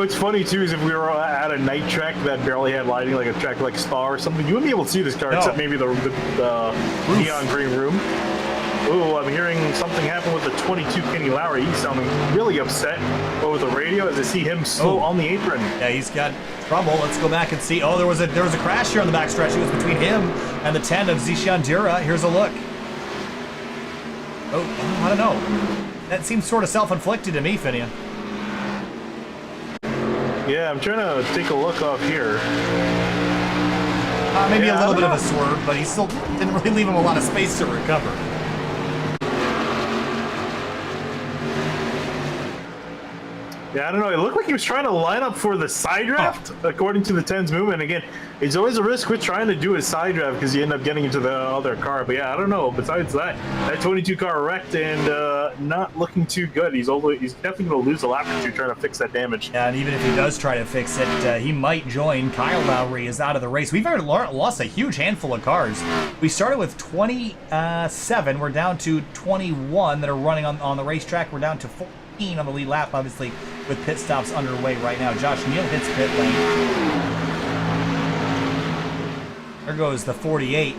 what's funny too is if we were at a night track that barely had lighting, like a track like Spa or something, you wouldn't be able to see this car except maybe the neon green room. Ooh, I'm hearing something happen with the 22 Kenny Lowry. He's sounding really upset over the radio as I see him slow on the apron. Yeah, he's got trouble. Let's go back and see. Oh, there was a crash here on the backstretch. It was between him and the 10 of Zishan Dura. Here's a look. Oh, I don't know. That seems sort of self-inflicted to me, Finian. Yeah, I'm trying to take a look off here. Maybe a little bit of a swerve, but he still didn't really leave him a lot of space to recover. Yeah, I don't know. It looked like he was trying to line up for the side draft, according to the 10's movement. Again, it's always a risk with trying to do a side draft because you end up getting into the other car. But yeah, I don't know. Besides that, that 22 car wrecked and not looking too good. He's definitely going to lose a lap or two trying to fix that damage. Yeah, and even if he does try to fix it, he might join. Kyle Lowry is out of the race. We've already lost a huge handful of cars. We started with 27. We're down to 21 that are running on the racetrack. We're down to 14 on the lead lap, obviously, with pit stops underway right now. Josh Neal hits pit lane. There goes the 48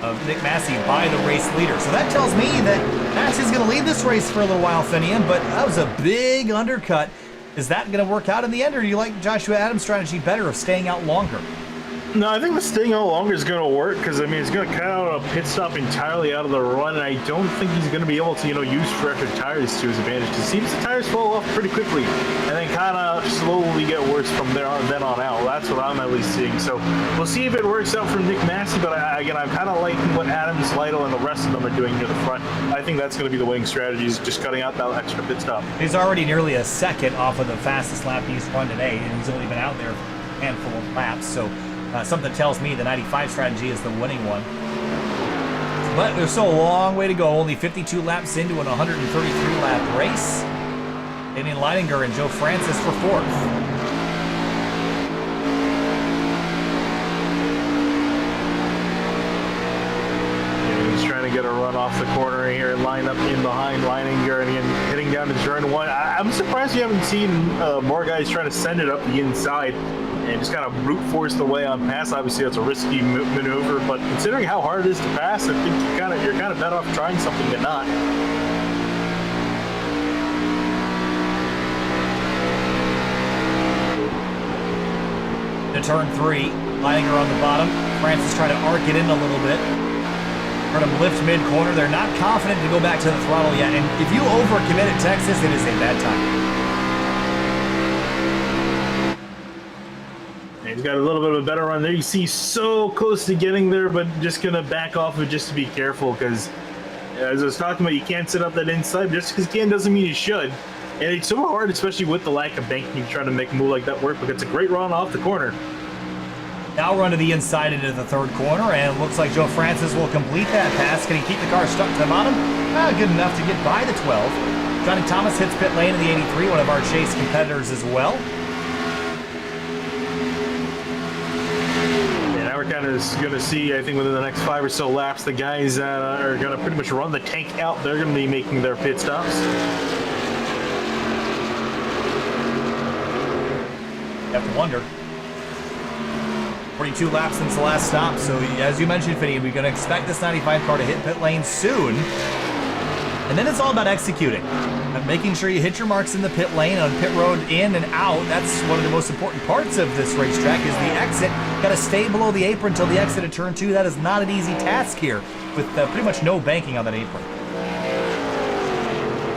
of Nick Massey by the race leader. So that tells me that Massey's going to lead this race for a little while, Finian, but that was a big undercut. Is that going to work out in the end, or do you like Joshua Adams' strategy better of staying out longer? No, I think the staying out longer is going to work because, I mean, it's going to cut out a pit stop entirely out of the run, and I don't think he's going to be able to, use fresher tires to his advantage. It seems the tires fall off pretty quickly and then kind of slowly get worse from then on out. That's what I'm at least seeing. So we'll see if it works out for Nick Massey, but again, I'm kind of liking what Adams, Lytle, and the rest of them are doing near the front. I think that's going to be the winning strategy, is just cutting out that extra pit stop. He's already nearly a second off of the fastest lap he's run today, and he's only been out there for a handful of laps, so something tells me the 95 strategy is the winning one. But there's still a long way to go. Only 52 laps into an 133-lap race. Damian Leininger and Joe Francis for fourth. He's trying to get a run off the corner here and line up in behind Leininger and again heading down to turn one. I'm surprised you haven't seen more guys trying to send it up the inside and just kind of brute force the way on pass. Obviously, that's a risky maneuver, but considering how hard it is to pass, I think you're kind of better off trying something than not. To turn three, Leininger on the bottom. Francis trying to arc it in a little bit. Heard him lift mid-corner. They're not confident to go back to the throttle yet, and if you overcommit at Texas, it is a bad time. He's got a little bit of a better run there. You see so close to getting there, but just going to back off of just to be careful because, as I was talking about, you can't set up that inside. Just because you can doesn't mean you should. And it's so hard, especially with the lack of banking, you're trying to make a move like that work, but it's a great run off the corner. Now run to the inside into the third corner, and it looks like Joe Francis will complete that pass. Can he keep the car stuck to the bottom? Good enough to get by the 12. Johnny Thomas hits pit lane in the 83, one of our chase competitors as well. We're kind of going to see, I think, within the next 5 or so laps, the guys that are going to pretty much run the tank out, they're going to be making their pit stops. You have to wonder. 42 laps since the last stop, so as you mentioned, Finney, we're going to expect this 95 car to hit pit lane soon. And then it's all about executing. And making sure you hit your marks in the pit lane, on pit road, in and out. That's one of the most important parts of this racetrack is the exit. Got to stay below the apron until the exit at turn 2. That is not an easy task here with pretty much no banking on that apron.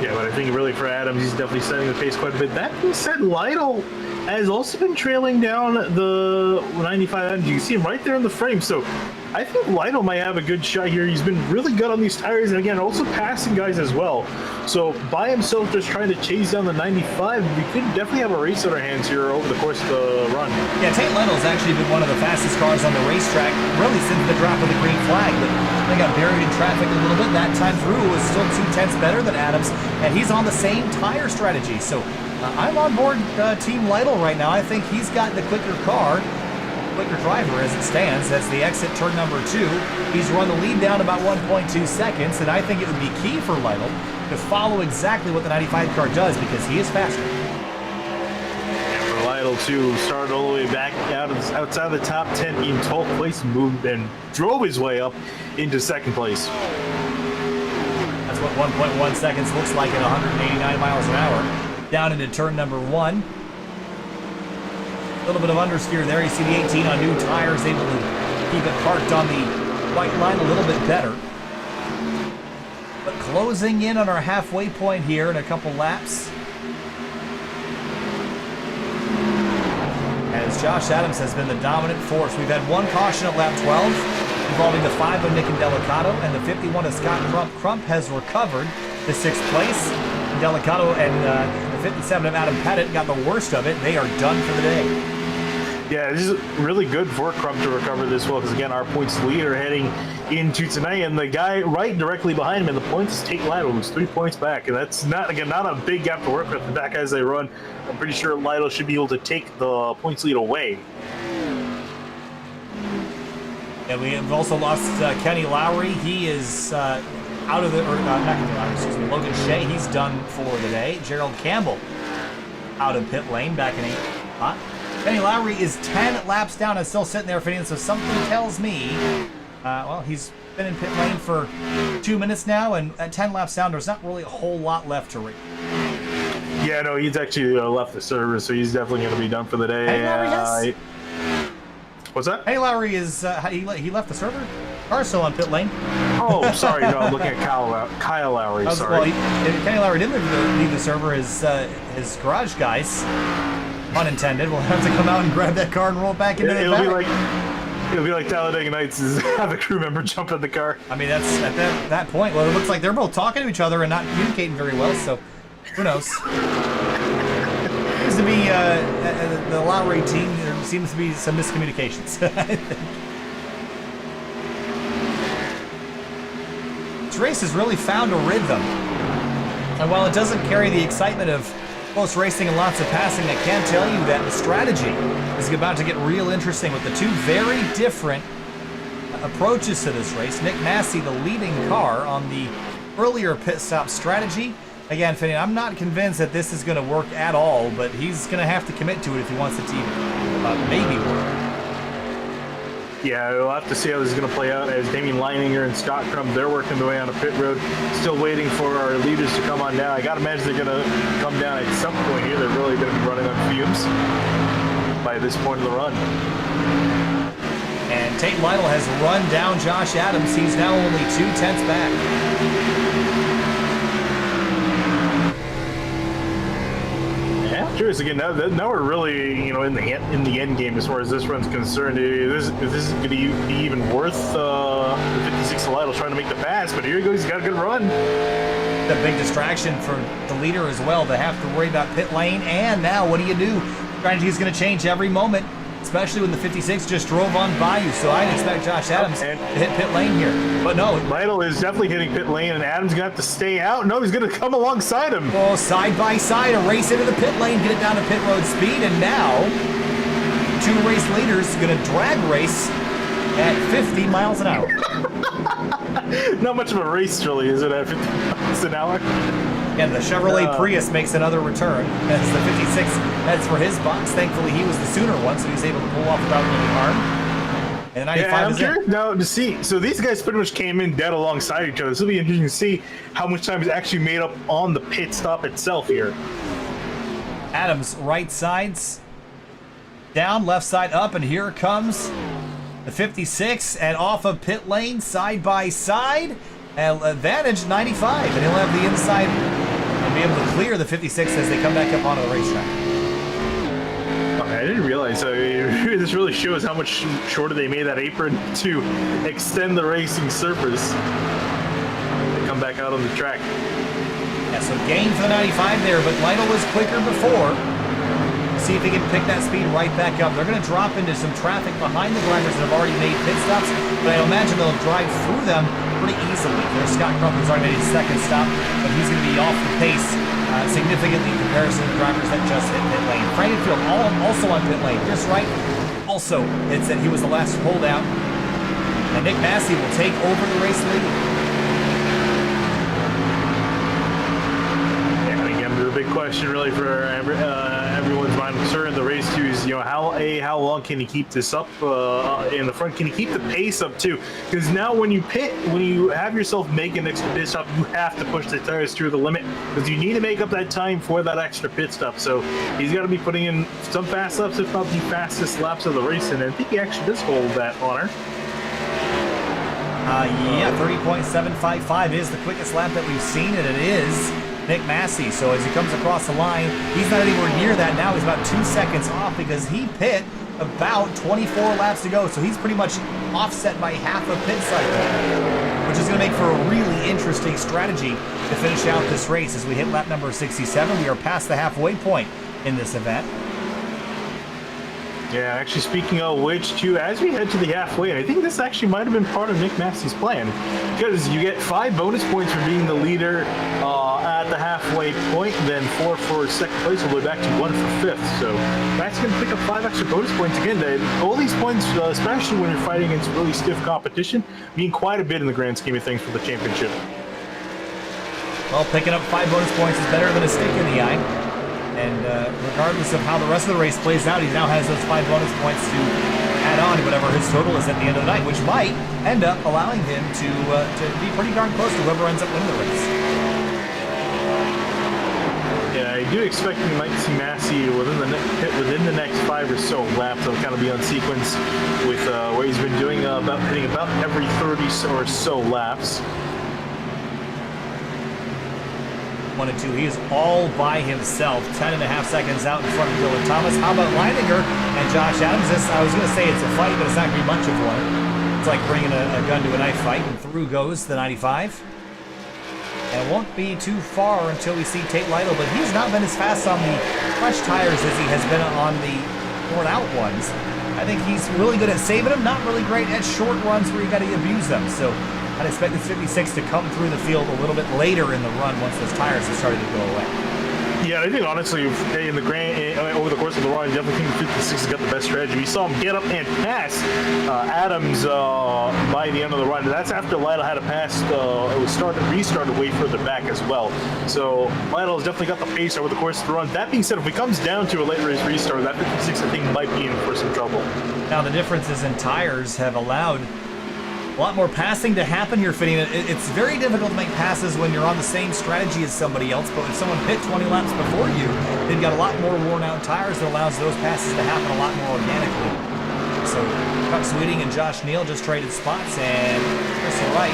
Yeah, but I think really for Adams, he's definitely setting the pace quite a bit. That being said, Lytle has also been trailing down the 95 Adams. You can see him right there in the frame. So I think Lytle might have a good shot here. He's been really good on these tires, and again, also passing guys as well. So by himself, just trying to chase down the 95, we could definitely have a race on our hands here over the course of the run. Yeah, Tate Lytle's actually been one of the fastest cars on the racetrack, really since the drop of the green flag, but they got buried in traffic a little bit. That time through was still 2/10 better than Adams, and he's on the same tire strategy. So I'm on board Team Lytle right now. I think he's got the quicker car. Quicker driver as it stands. That's the exit turn number 2. He's run the lead down about 1.2 seconds, and I think it would be key for Lytle to follow exactly what the 95 car does because he is faster. Lytle too. Started all the way back outside the top 10 in 12th place, moved and drove his way up into second place. That's what 1.1 seconds looks like at 189 miles an hour. Down into turn number 1. A little bit of understeer there. You see the 18 on new tires, able to keep it parked on the white line a little bit better. But closing in on our halfway point here in a couple laps. As Josh Adams has been the dominant force. We've had one caution at lap 12, involving the 5 of Nick and Delicato, and the 51 of Scott Crump. Crump has recovered the 6th place. Delicato and the 57 of Adam Pettit got the worst of it. They are done for the day. Yeah, this is really good for Crump to recover this well, because again, our points leader heading into tonight, and the guy right directly behind him in the points is Tate Lytle, who's 3 points back, and that's not a big gap to work with. The back as they run, I'm pretty sure Lytle should be able to take the points lead away. And we have also lost Kenny Lowry. He is out of the, or not Kenny Lowry, excuse me, Logan Shea. He's done for the day. Gerald Campbell out of pit lane back in 8th spot. Kenny Lowry is 10 laps down and still sitting there fitting, so something tells me, well, he's been in pit lane for 2 minutes now, and at 10 laps down, there's not really a whole lot left to read. Yeah, no, he's actually left the service, so he's definitely going to be done for the day. Kenny Lowry has? What's that? Kenny Lowry is, he left the server? Car's still on pit lane. Oh, sorry, no, I'm looking at Kyle Lowry, sorry. Well, Kenny Lowry did leave the server. His garage guys, pun intended, will have to come out and grab that car and roll it back into the back. It'll be like Talladega Nights is have a crew member jump in the car. I mean, that's at that point. Well, it looks like they're both talking to each other and not communicating very well. So, who knows? Seems to be the Lowry team. There seems to be some miscommunications. This race has really found a rhythm, and while it doesn't carry the excitement of close racing and lots of passing, I can tell you that the strategy is about to get real interesting with the two very different approaches to this race. Nick Massey, the leading car on the earlier pit stop strategy. Again, Finney, I'm not convinced that this is going to work at all, but he's going to have to commit to it if he wants the team maybe work. Yeah, we'll have to see how this is going to play out as Damien Leininger and Scott Crump, they're working their way on a pit road, still waiting for our leaders to come on down. I got to imagine they're going to come down at some point here. They're really going to be running on fumes by this point of the run. And Tate Lytle has run down Josh Adams. He's now only 2/10 back. Curious again. Now we're really, in the end game as far as this run's concerned. If this is going to be even worth the 56 Lytle trying to make the pass, but here he goes. He's got a good run. A big distraction for the leader as well to have to worry about pit lane. And now, what do? Strategy is going to change every moment, especially when the 56 just drove on by you. So I'd expect Josh Adams to hit pit lane here. But no. Lytle is definitely hitting pit lane, and Adams going to have to stay out. No, he's going to come alongside him. Oh, side by side, a race into the pit lane, get it down to pit road speed, and now two race leaders going to drag race at 50 miles an hour. Not much of a race, really, is it, at 50 miles an hour? And the Chevrolet Prius makes another return as the 56 heads for his box. Thankfully, he was the sooner one, so he's able to pull off without any harm. And the 95 I'm is curious now to see. So these guys pretty much came in dead alongside each other. This will be interesting to see how much time is actually made up on the pit stop itself here. Adams, right sides down, left side up, and here comes the 56, and off of pit lane, side by side, and advantage 95, and he'll have the inside and be able to clear the 56 as they come back up onto the racetrack. I didn't realize. This really shows how much shorter they made that apron to extend the racing surface. They come back out on the track. Yeah, so gain for the 95 there, but Lytle was quicker before. See if he can pick that speed right back up. They're going to drop into some traffic behind the drivers that have already made pit stops, but I imagine they'll drive through them pretty easily. There's Scott Crump, who's already made his second stop, but he's going to be off the pace significantly in comparison to the drivers that just hit pit lane. Frankenfield also on pit lane, just right. Also, it said he was the last to pull down. And Nick Massey will take over the race lead. Yeah, again, the big question really for everyone's mind concern in the race too is, how long can he keep this up in the front? Can he keep the pace up too? Because now when you have yourself make an extra pit stop, you have to push the tires through the limit because you need to make up that time for that extra pit stop. So he's got to be putting in some fast laps, if not the fastest laps of the race, and I think he actually does hold that honor. Yeah, 30.755 is the quickest lap that we've seen, and it is Nick Massey. So as he comes across the line, he's not anywhere near that now. He's about 2 seconds off because he pit about 24 laps to go. So he's pretty much offset by half a pit cycle, which is going to make for a really interesting strategy to finish out this race. As we hit lap number 67, we are past the halfway point in this event. Yeah, actually, speaking of which, too, as we head to the halfway, and I think this actually might have been part of Nick Massey's plan, because you get 5 bonus points for being the leader at the halfway point, then 4 for second place, all the way back to 1 for fifth. So Max going to pick up 5 extra bonus points again. All these points, especially when you're fighting against really stiff competition, mean quite a bit in the grand scheme of things for the championship. Well, picking up 5 bonus points is better than a stick in the eye. And regardless of how the rest of the race plays out, he now has those 5 bonus points to add on to whatever his total is at the end of the night, which might end up allowing him to be pretty darn close to whoever ends up winning the race. Yeah, I do expect we might see Massey within the next 5 or so laps. He'll kind of be on sequence with what he's been doing, hitting about every 30 or so laps. 1 and 2. He is all by himself, 10.5 seconds out in front of Dylan Thomas. How about Leininger and Josh Adams? I was going to say it's a fight, but it's not going to be much of one. It's like bringing a gun to a knife fight, and through goes the 95. And it won't be too far until we see Tate Lytle, but he's not been as fast on the fresh tires as he has been on the worn out ones. I think he's really good at saving them, not really great at short runs where you got to abuse them. So I'd expect this 56 to come through the field a little bit later in the run once those tires have started to go away. Yeah, I think honestly, over the course of the run, I definitely think 56 has got the best strategy. We saw him get up and pass Adams by the end of the run. And that's after Lytle had a pass. It was restarted way further back as well. So Lytle has definitely got the pace over the course of the run. That being said, if it comes down to a late race restart, that 56 I think might be in for some trouble. Now the differences in tires have allowed a lot more passing to happen here, Fitting. It's very difficult to make passes when you're on the same strategy as somebody else, but when someone hit 20 laps before you, they've got a lot more worn out tires that allows those passes to happen a lot more organically. So Chuck Sweeting and Josh Neal just traded spots, and Chris Wright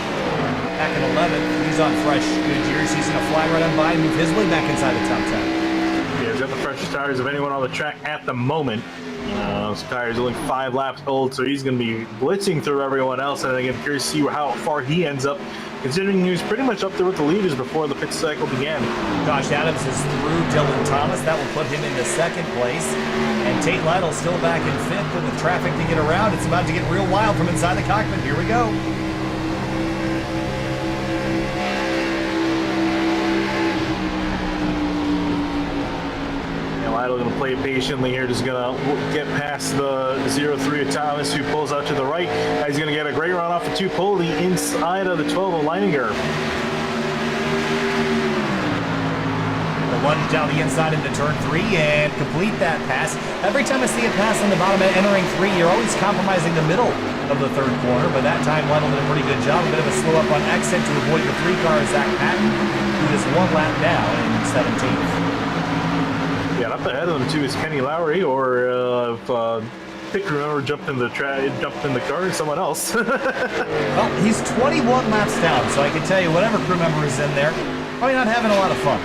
back in 11th. He's on fresh good years. He's going to fly right on by and move his way back inside the top 10. Yeah, he's got the freshest tires of anyone on the track at the moment. Those tires are only 5 laps old, so he's going to be blitzing through everyone else, and I'm curious to see how far he ends up, considering he was pretty much up there with the leaders before the pit cycle began. Josh Adams is through Dylan Thomas. That will put him into 2nd place. And Tate Lytle still back in 5th, but with traffic to get around, it's about to get real wild from inside the cockpit. Here we go. Lytle going to play patiently here, just going to get past the 0-3 of Thomas, who pulls out to the right. He's going to get a great run off the 2 pole, the inside of the 12 of Leininger. The one down the inside into turn 3 and complete that pass. Every time I see a pass on the bottom end entering 3, you're always compromising the middle of the 3rd corner, but that time Lytle did a pretty good job. A bit of a slow up on exit to avoid the 3 car, Zach Patton, who is 1 lap down in 17th. Yeah, up ahead of them too is Kenny Lowry, or if Pick remember jumped in the car, and someone else. Well, he's 21 laps down, so I can tell you whatever crew member is in there, probably not having a lot of fun.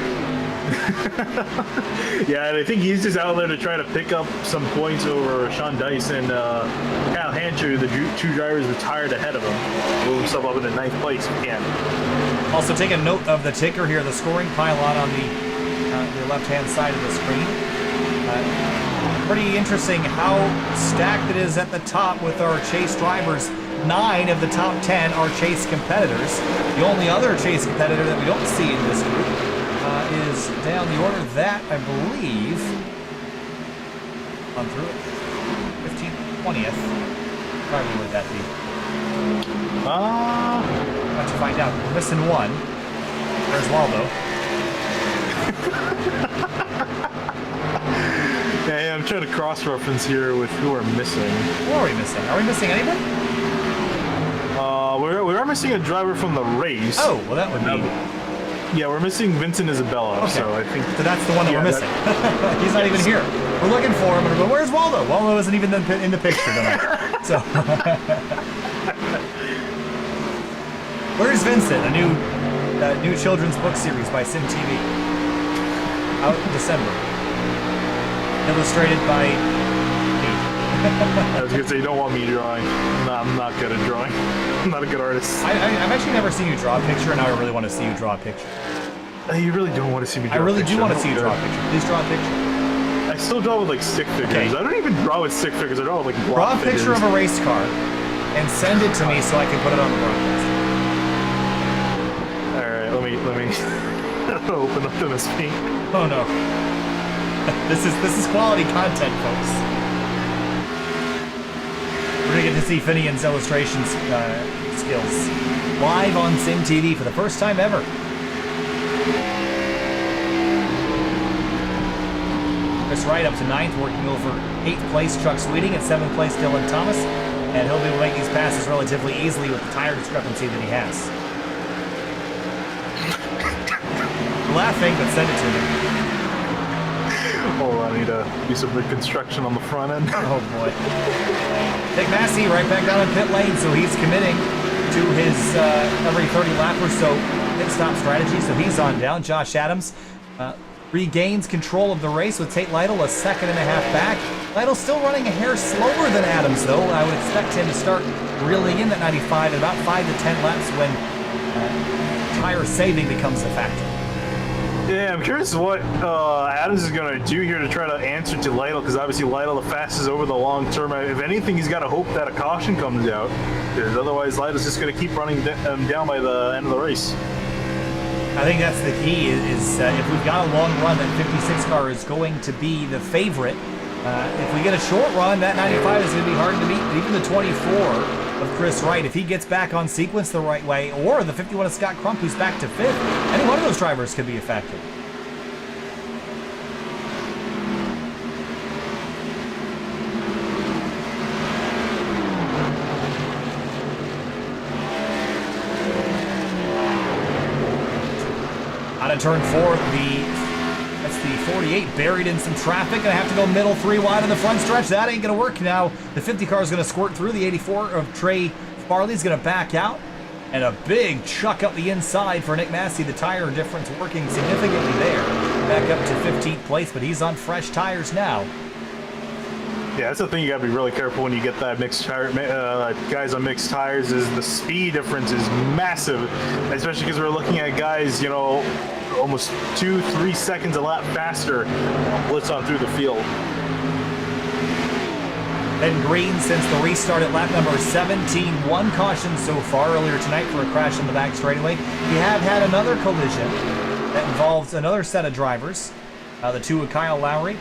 Yeah, and I think he's just out there to try to pick up some points over Sean Dice and Kyle Hancher, the 2 drivers retired ahead of him. Move himself up into 9th place if he can. Also, take a note of the ticker here, the scoring pylon on the left-hand side of the screen. Pretty interesting how stacked it is at the top with our chase drivers. 9 of the top 10 are chase competitors. The only other chase competitor that we don't see in this group is down the order that, I believe, on through it, 15th, 20th. Probably would that be? Let's find out. We're missing 1. There's Waldo. I'm trying to cross-reference here with who we're missing. Who are we missing? Are we missing anybody? We are missing a driver from the race. Oh, well, that would be... Yeah, we're missing Vincent Isabella, Okay. so I think... So that's the one that we're missing. He's not even here. We're looking for him, and we're going, where's Waldo? Waldo isn't even in the picture tonight. So... Where's Vincent? A new children's book series by Sim TV. Out in December. Illustrated by me. I was gonna say, you don't want me drawing. No, I'm not good at drawing. I'm not a good artist. I've actually never seen you draw a picture, and now I really want to see you draw a picture. You really don't want to see me draw I really a picture. do want to see you draw a picture. Please draw a picture. I still draw with like stick figures. Okay. I don't even draw with stick figures. I draw with like Draw block a picture figures. of a race car and send it to me so I can put it on the broadcast. Alright, let me open up to this paint. Oh no. This is quality content, folks. We're gonna get to see Finian's illustrations skills live on Sim TV for the first time ever. Chris Wright up to 9th, working over 8th place Chuck Sweeting, at 7th place Dylan Thomas, and he'll be able to make these passes relatively easily with the tire discrepancy that he has. Laughing, but send it to me. Hold on, I need to do some reconstruction on the front end. Oh boy. Nick Massey right back down in pit lane, so he's committing to his every 30 lap or so pit stop strategy, so he's on down. Josh Adams regains control of the race with Tate Lytle a second and a half back. Lytle's still running a hair slower than Adams, though. I would expect him to start reeling in that 95 in about 5 to 10 laps when tire saving becomes a factor. Yeah, I'm curious what Adams is going to do here to try to answer to Lytle, because obviously Lytle the fastest over the long term. If anything, he's got to hope that a caution comes out, because otherwise Lytle's just going to keep running down by the end of the race. I think that's the key, is if we've got a long run, that 56 car is going to be the favorite. If we get a short run, that 95 is going to be hard to beat. But even the 24 of Chris Wright, if he gets back on sequence the right way, or the 51 of Scott Crump, who's back to 5th, any one of those drivers could be a factor. Out of turn 4, that's the 48, buried in some traffic. Gonna have to go middle 3 wide on the front stretch. That ain't gonna work now. The 50 car is gonna squirt through. The 84 of Trey Farley's gonna back out. And a big chuck up the inside for Nick Massey. The tire difference working significantly there. Back up to 15th place, but he's on fresh tires now. Yeah, that's the thing you gotta be really careful when you get that mixed tire, guys on mixed tires, is the speed difference is massive, especially because we're looking at guys, you know, almost 2-3 seconds a lap faster blitz on through the field. Ben Green, since the restart at lap number 17, 1 caution so far earlier tonight for a crash in the back straightaway. We have had another collision that involves another set of drivers. The 2 of Kyle Lowry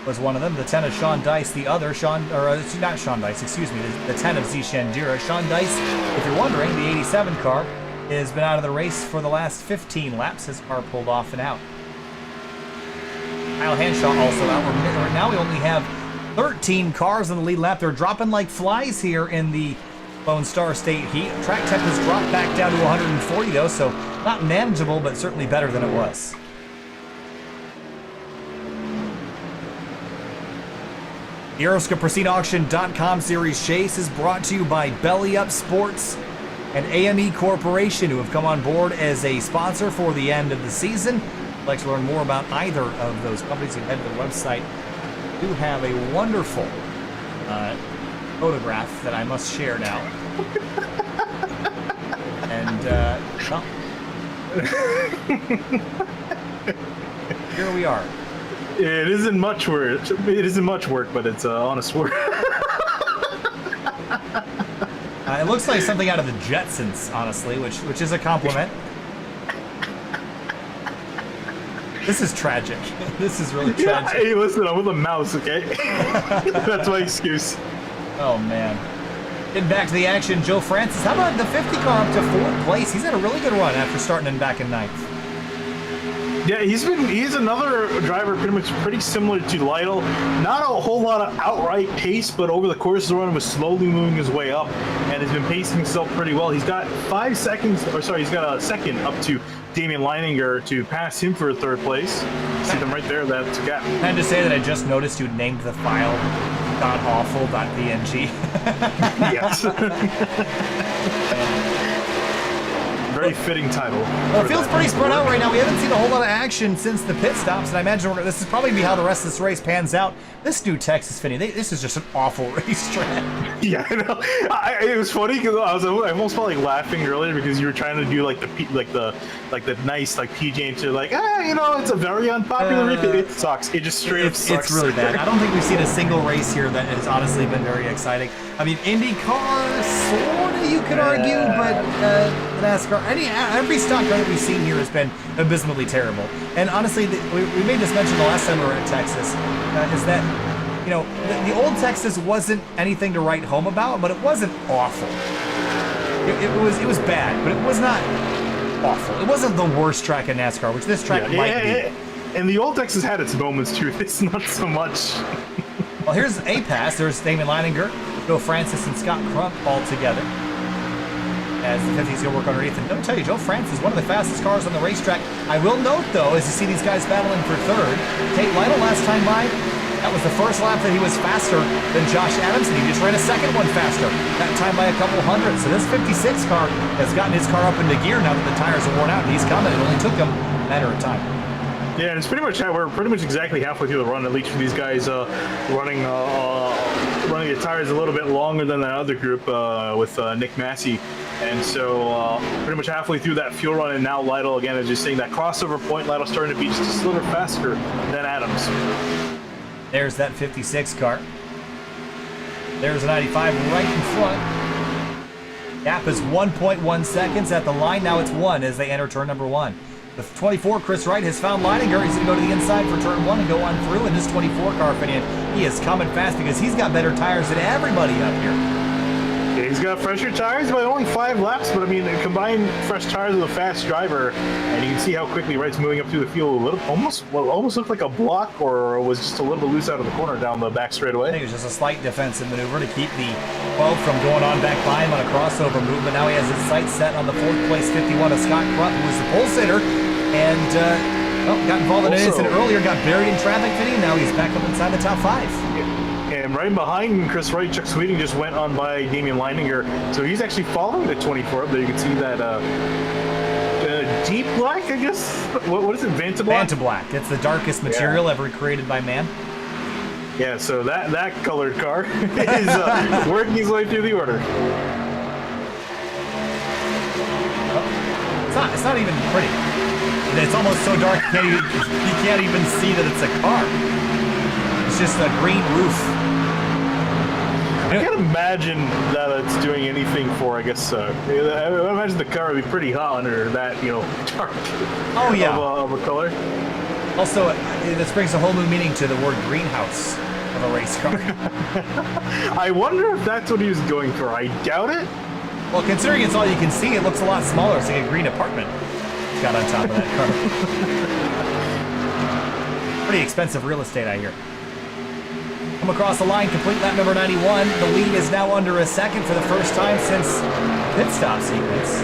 was one of them. The 10 of Sean Dice, the other. Not Sean Dice, excuse me. The 10 of Zishandira. Sean Dice, if you're wondering, the 87 car has been out of the race for the last 15 laps. His car pulled off and out. Kyle Hanshaw also out. Right now we only have 13 cars in the lead lap. They're dropping like flies here in the Lone Star State Heat. Track temp has dropped back down to 140 though, so not manageable, but certainly better than it was. The ERSCA PristineAuction.com Series Chase is brought to you by Belly Up Sports and AME Corporation, who have come on board as a sponsor for the end of the season. If you'd like to learn more about either of those companies, you can head to the website. We do have a wonderful photograph that I must share now. And, well, here we are. It isn't much work. It isn't much work, but it's honest work. It looks like something out of the Jetsons, honestly, which is a compliment. This is tragic. This is really tragic. Yeah, hey, listen, I'm with a mouse, okay? That's my excuse. Oh, man. Getting back to the action, Joe Francis. How about the 50 car up to 4th place? He's had a really good run after starting in back in 9th. Yeah, he's another driver pretty similar to Lytle. Not a whole lot of outright pace, but over the course of the run was slowly moving his way up and has been pacing himself pretty well. He's got 5 seconds, or sorry, he's got a second up to Damian Leininger to pass him for third place. See them right there, that's a gap. And to say that I just noticed you named the file .awful.png. Yes. Very fitting title. Well, it feels pretty spread out right now. We haven't seen a whole lot of action since the pit stops, and I imagine this is probably how the rest of this race pans out. This new Texas Finney, this is just an awful racetrack. Yeah, I know. It was funny because I almost felt like laughing earlier because you were trying to do like the nice like PJ into like it's a very unpopular race. It sucks. It just straight up sucks. It's really bad. I don't think we've seen a single race here that has honestly been very exciting. I mean, IndyCar, sorta you could argue, but NASCAR, every stock car that we've seen here has been abysmally terrible. And honestly, we made this mention the last time we were in Texas, is that the old Texas wasn't anything to write home about, but it wasn't awful. It was bad, but it was not awful. It wasn't the worst track in NASCAR, which this track might be. And the old Texas had its moments too. It's not so much. Well, here's a pass. There's Damian Leininger, Joe Francis, and Scott Crump all together as the 50's going to work underneath. And let me tell you, Joe Francis is one of the fastest cars on the racetrack. I will note, though, as you see these guys battling for third, Tate Lytle last time by, that was the first lap that he was faster than Josh Adams, and he just ran a second one faster, that time by a couple hundred. So this 56 car has gotten his car up into gear now that the tires are worn out, and he's coming. It only took him a matter of time. Yeah, and it's we're pretty much exactly halfway through the run, at least for these guys running the tires a little bit longer than that other group with Nick Massey. And so pretty much halfway through that fuel run, and now Lytle again is just seeing that crossover point. Lytle starting to be just a slither faster than Adams. There's that 56 car. There's a 95 right in front. Gap is 1.1 seconds at the line. Now it's 1 as they enter turn number 1. The 24, Chris Wright, has found Leininger. He's going to go to the inside for turn 1 and go on through. And this 24 car, Finian, he is coming fast because he's got better tires than everybody up here. Yeah, he's got fresher tires by only 5 laps, but I mean, combine fresh tires with a fast driver, and you can see how quickly Wright's moving up through the field. Almost looked like a block, or was just a little bit loose out of the corner down the back straightaway. I think it was just a slight defensive maneuver to keep the 12 from going on back by him on a crossover move. But now he has his sights set on the 4th place 51 of Scott Crump, who was the pole sitter, and got involved in an incident earlier, got buried in traffic, Vinny. Now he's back up inside the top 5. And right behind Chris Wright, Chuck Sweeting just went on by Damian Leininger. So he's actually following the 24 up there. You can see that deep black, I guess. What is it, Vanta Black? Vanta Black. It's the darkest material ever created by man. Yeah, so that colored car is working his way through the order. Well, it's not even pretty. It's almost so dark you can't even see that it's a car. It's just a green roof. I can't imagine that it's doing anything for, I guess, I imagine the car would be pretty hot under that, dark of a color. Also, this brings a whole new meaning to the word greenhouse of a race car. I wonder if that's what he was going for. I doubt it. Well, considering it's all you can see, it looks a lot smaller. It's like a green apartment it's got on top of that car. Pretty expensive real estate, I hear. Come across the line, complete lap number 91. The lead is now under a second for the first time since pit stop sequence.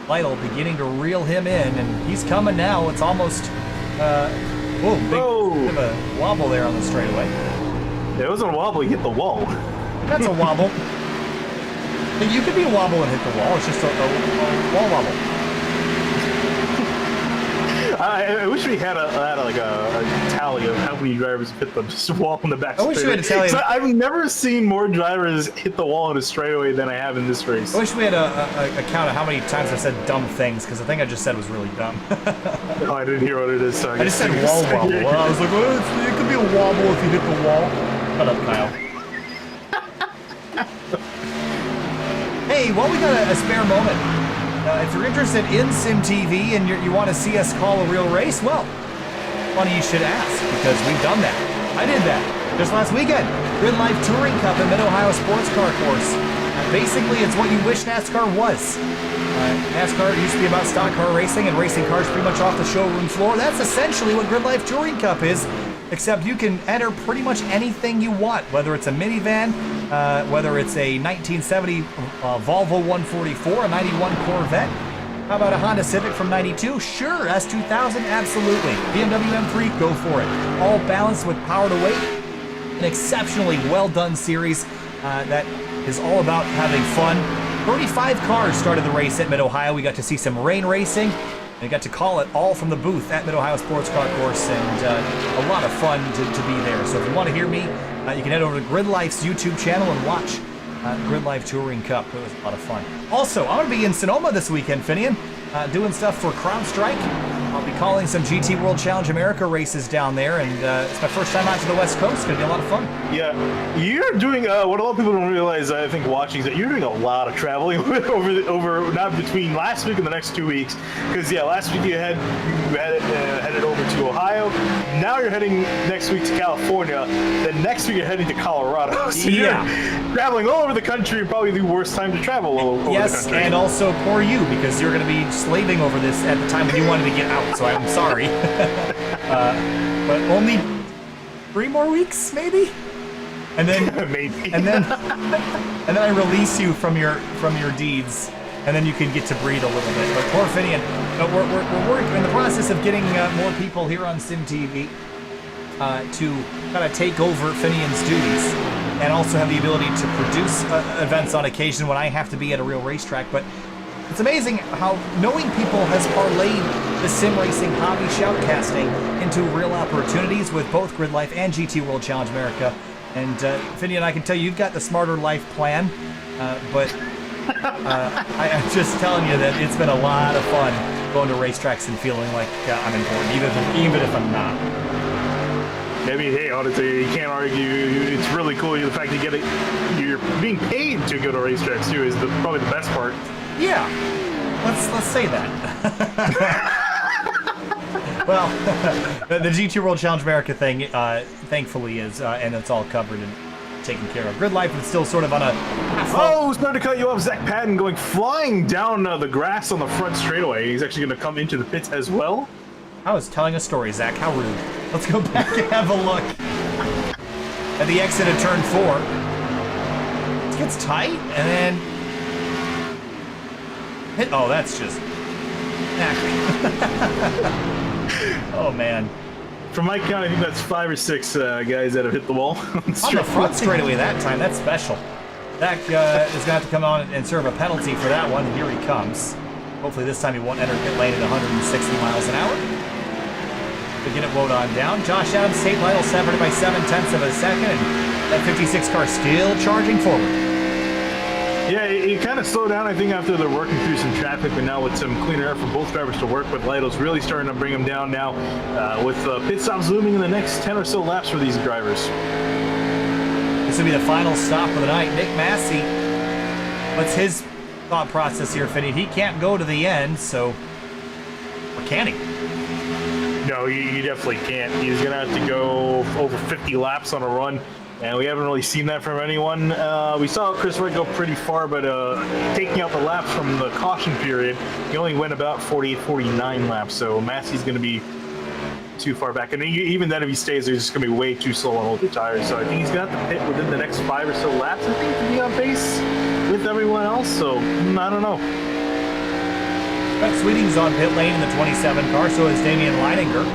Lytle beginning to reel him in, and he's coming now. It's almost, bit of a wobble there on the straightaway. It wasn't a wobble, he hit the wall. That's a wobble. You could be a wobble and hit the wall. It's just a wall wobble. I wish we had a tally of how many drivers hit the wall in the back. I wish we had a tally. I've never seen more drivers hit the wall in a straightaway than I have in this race. I wish we had a count of how many times I said dumb things, because the thing I just said was really dumb. No, I didn't hear what it is. So I just said wall wobble. Well, I was like, it could be a wobble if you hit the wall. Shut up, Kyle. Hey, while we got a spare moment, if you're interested in SimTV and you want to see us call a real race, well, funny you should ask, because we've done that. I did that just last weekend. Grid Life Touring Cup at Mid-Ohio Sports Car Course. Basically, it's what you wish NASCAR was. NASCAR used to be about stock car racing and racing cars pretty much off the showroom floor. That's essentially what Grid Life Touring Cup is, except you can enter pretty much anything you want, whether it's a minivan, whether it's a 1970 Volvo 144, a 91 Corvette. How about a Honda Civic from 92? Sure. S2000? Absolutely. BMW M3? Go for it. All balanced with power to weight. An exceptionally well done series that is all about having fun. 35 cars started the race at Mid-Ohio. We got to see some rain racing. And we got to call it all from the booth at Mid-Ohio Sports Car Course, and a lot of fun to be there. So if you want to hear me, you can head over to Grid Life's YouTube channel and watch Grid Life Touring Cup. It was a lot of fun. Also, I'm going to be in Sonoma this weekend, Finian, doing stuff for CrowdStrike. I'll be calling some GT World Challenge America races down there, and it's my first time out to the West Coast. It's going to be a lot of fun. Yeah, you're doing what a lot of people don't realize, I think, watching, is that you're doing a lot of traveling over not between last week and the next 2 weeks. Because, yeah, last week you headed over to Ohio. Now you're heading next week to California. Then next week you're heading to Colorado. So you're traveling all over the country, probably the worst time to travel over the country. Yes, and also poor you, because you're going to be slaving over this at the time when you wanted to get out. So I'm sorry. But only 3 more weeks, maybe? And then maybe. and then I release you from your deeds, and then you can get to breathe a little bit. But poor Finian, we're working in the process of getting more people here on Sim TV to kind of take over Finian's duties, and also have the ability to produce events on occasion when I have to be at a real racetrack. But it's amazing how knowing people has parlayed the sim racing hobby shoutcasting into real opportunities with both Grid Life and GT World Challenge America. And Finian, I can tell you, you've got the smarter life plan, but I'm just telling you that it's been a lot of fun going to racetracks and feeling like I'm important, even if I'm not. Maybe, hey, honestly, you can't argue. It's really cool. The fact you get it, you're being paid to go to racetracks too, is probably the best part. Yeah, let's say that. Well, the GT World Challenge America thing, thankfully, is, and it's all covered and taken care of. Grid Life is still sort of on a half. Oh, starting to cut you off. Zach Patton going flying down the grass on the front straightaway. He's actually going to come into the pits as well. I was telling a story, Zach. How rude. Let's go back and have a look at the exit of turn 4. It gets tight, and then hit. Oh, that's just. Oh man. From my count, I think that's 5 or 6 guys that have hit the wall. On the front straightaway that time. That's special. Zach is going to have to come on and serve a penalty for that one. And here he comes. Hopefully this time he won't enter pit lane at 160 miles an hour. To get it woed on down. Josh Adams, Tate Lytle separated by 7/10 of a second. And that 56 car still charging forward. Yeah, it kind of slowed down, I think, after they're working through some traffic, but now with some cleaner air for both drivers to work with, Lytle's really starting to bring them down now, with pit stops looming in the next 10 or so laps for these drivers. This will be the final stop of the night. Nick Massey, what's his thought process here, Finney? He can't go to the end, so, or can he? No, you definitely can't. He's going to have to go over 50 laps on a run. And we haven't really seen that from anyone. We saw Chris Wright go pretty far, but taking out the laps from the caution period, he only went about 48, 49 laps. So Massey's going to be too far back. And even then, if he stays, he's just going to be way too slow on all the tires. So I think he's going to have to pit within the next 5 or so laps, I think, to be on pace with everyone else. So I don't know. Brett Sweeting's on pit lane in the 27 car, so is Damian Leininger.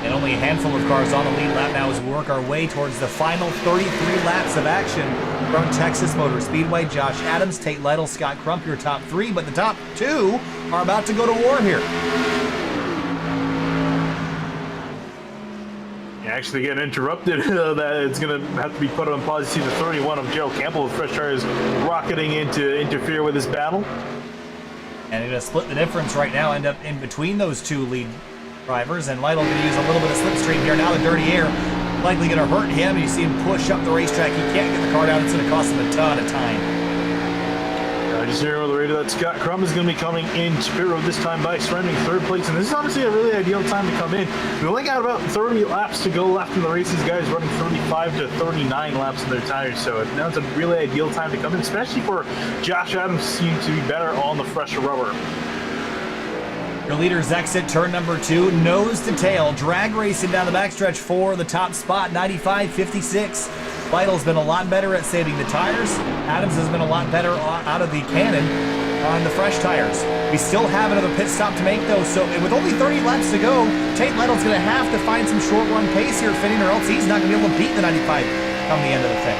And only a handful of cars on the lead lap now as we work our way towards the final 33 laps of action from Texas Motor Speedway. Josh Adams, Tate Lytle, Scott Crump, your top 3, but the top 2 are about to go to war here. Actually getting interrupted. That it's going to have to be put on pause. You see the 31 of Joe Campbell with fresh tires rocketing in to interfere with this battle. And they're going to split the difference right now, end up in between those 2 lead drivers, and Lytle going to use a little bit of slipstream here. Now the dirty air likely going to hurt him. You see him push up the racetrack. He can't get the car down. It's going to cost him a ton of time. Just hearing over the radio that Scott Crum is going to be coming in pit road this time by surrendering 3rd place, and this is honestly a really ideal time to come in. We only got about 30 laps to go left in the race. These guys running 35 to 39 laps in their tires, so now it's a really ideal time to come in, especially for Josh Adams seems to be better on the fresher rubber. Your leaders exit turn number 2, nose to tail, drag racing down the backstretch for the top spot, 95.56. Lytle's been a lot better at saving the tires. Adams has been a lot better out of the cannon on the fresh tires. We still have another pit stop to make, though, so with only 30 laps to go, Tate Lytle's going to have to find some short run pace here, Fitting, or else he's not going to be able to beat the 95 come the end of the thing.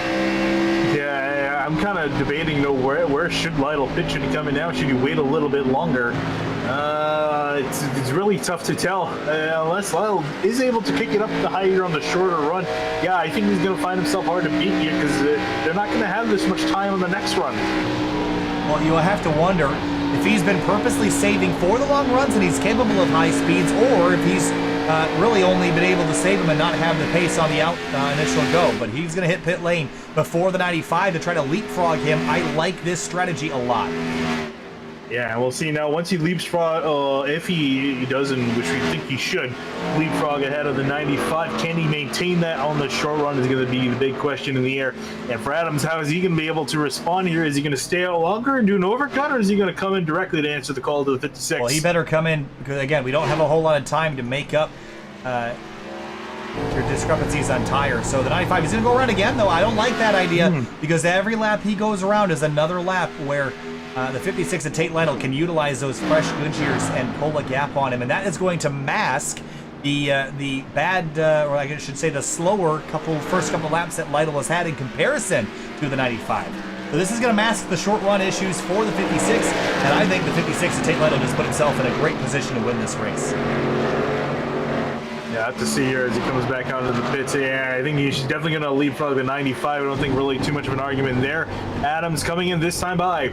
Yeah, I'm kind of debating, though, where should Lytle pit? Should he come in now? Should he wait a little bit longer? It's really tough to tell unless Lytle is able to kick it up the higher on the shorter run. Yeah, I think he's going to find himself hard to beat here because they're not going to have this much time on the next run. Well, you'll have to wonder if he's been purposely saving for the long runs and he's capable of high speeds, or if he's really only been able to save them and not have the pace on the initial go. But he's going to hit pit lane before the 95 to try to leapfrog him. I like this strategy a lot. Yeah, we'll see now. Once he leapfrog, if he doesn't, which we think he should, leapfrog ahead of the 95, can he maintain that on the short run is going to be the big question in the air. And for Adams, how is he going to be able to respond here? Is he going to stay out longer and do an overcut, or is he going to come in directly to answer the call to the 56? Well, he better come in, because again, we don't have a whole lot of time to make up your discrepancies on tires. So the 95 is going to go around again, though. I don't like that idea, because every lap he goes around is another lap where the 56 of Tate Lytle can utilize those fresh Goodyears and pull a gap on him, and that is going to mask the bad, or I should say the slower first couple laps that Lytle has had in comparison to the 95. So this is going to mask the short run issues for the 56, and I think the 56 of Tate Lytle just put himself in a great position to win this race. Yeah, I have to see here as he comes back out of the pits. Yeah, I think he's definitely going to leapfrog the 95. I don't think really too much of an argument there. Adams coming in this time by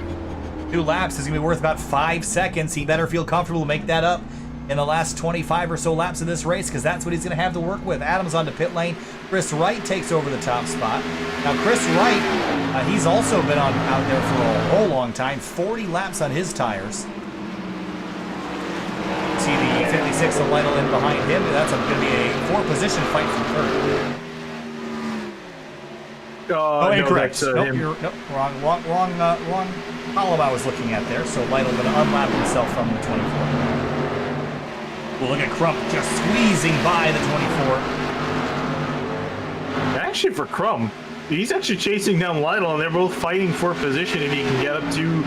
2 laps is going to be worth about 5 seconds. He better feel comfortable to make that up in the last 25 or so laps of this race, because that's what he's going to have to work with. Adams onto pit lane. Chris Wright takes over the top spot. Now, Chris Wright, he's also been out there for a whole long time. 40 laps on his tires. See the 56 of Lytle in behind him. That's going to be a 4-position fight from 3rd. Oh, incorrect. No, Nope, wrong column I was looking at there. So Lytle going to unlap himself from the 24. Well, look at Crump just squeezing by the 24. Actually, for Crum, he's actually chasing down Lytle, and they're both fighting for position, and he can get up to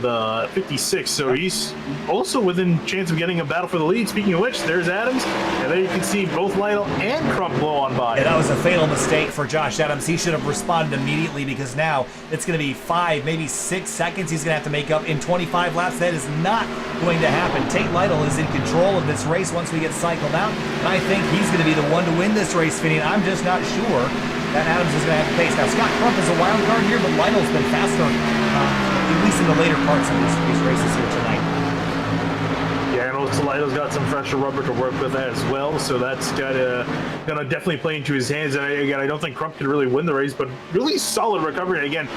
the 56. So he's also within chance of getting a battle for the lead. Speaking of which, there's Adams, and there you can see both Lytle and Crump blow on by. Yeah, that was a fatal mistake for Josh Adams. He should have responded immediately, because now it's going to be 5, maybe 6 seconds he's going to have to make up in 25 laps. That is not going to happen. Tate Lytle is in control of this race once we get cycled out, and I think he's going to be the one to win this race, Finney. I'm just not sure that Adams is going to have the pace. Now, Scott Crump is a wild card here, but Lytle's been faster, at least in the later parts of these races here tonight. Yeah, and also Lytle's got some fresher rubber to work with as well, so that's gonna definitely play into his hands. And I don't think Crump could really win the race, but really solid recovery. Again,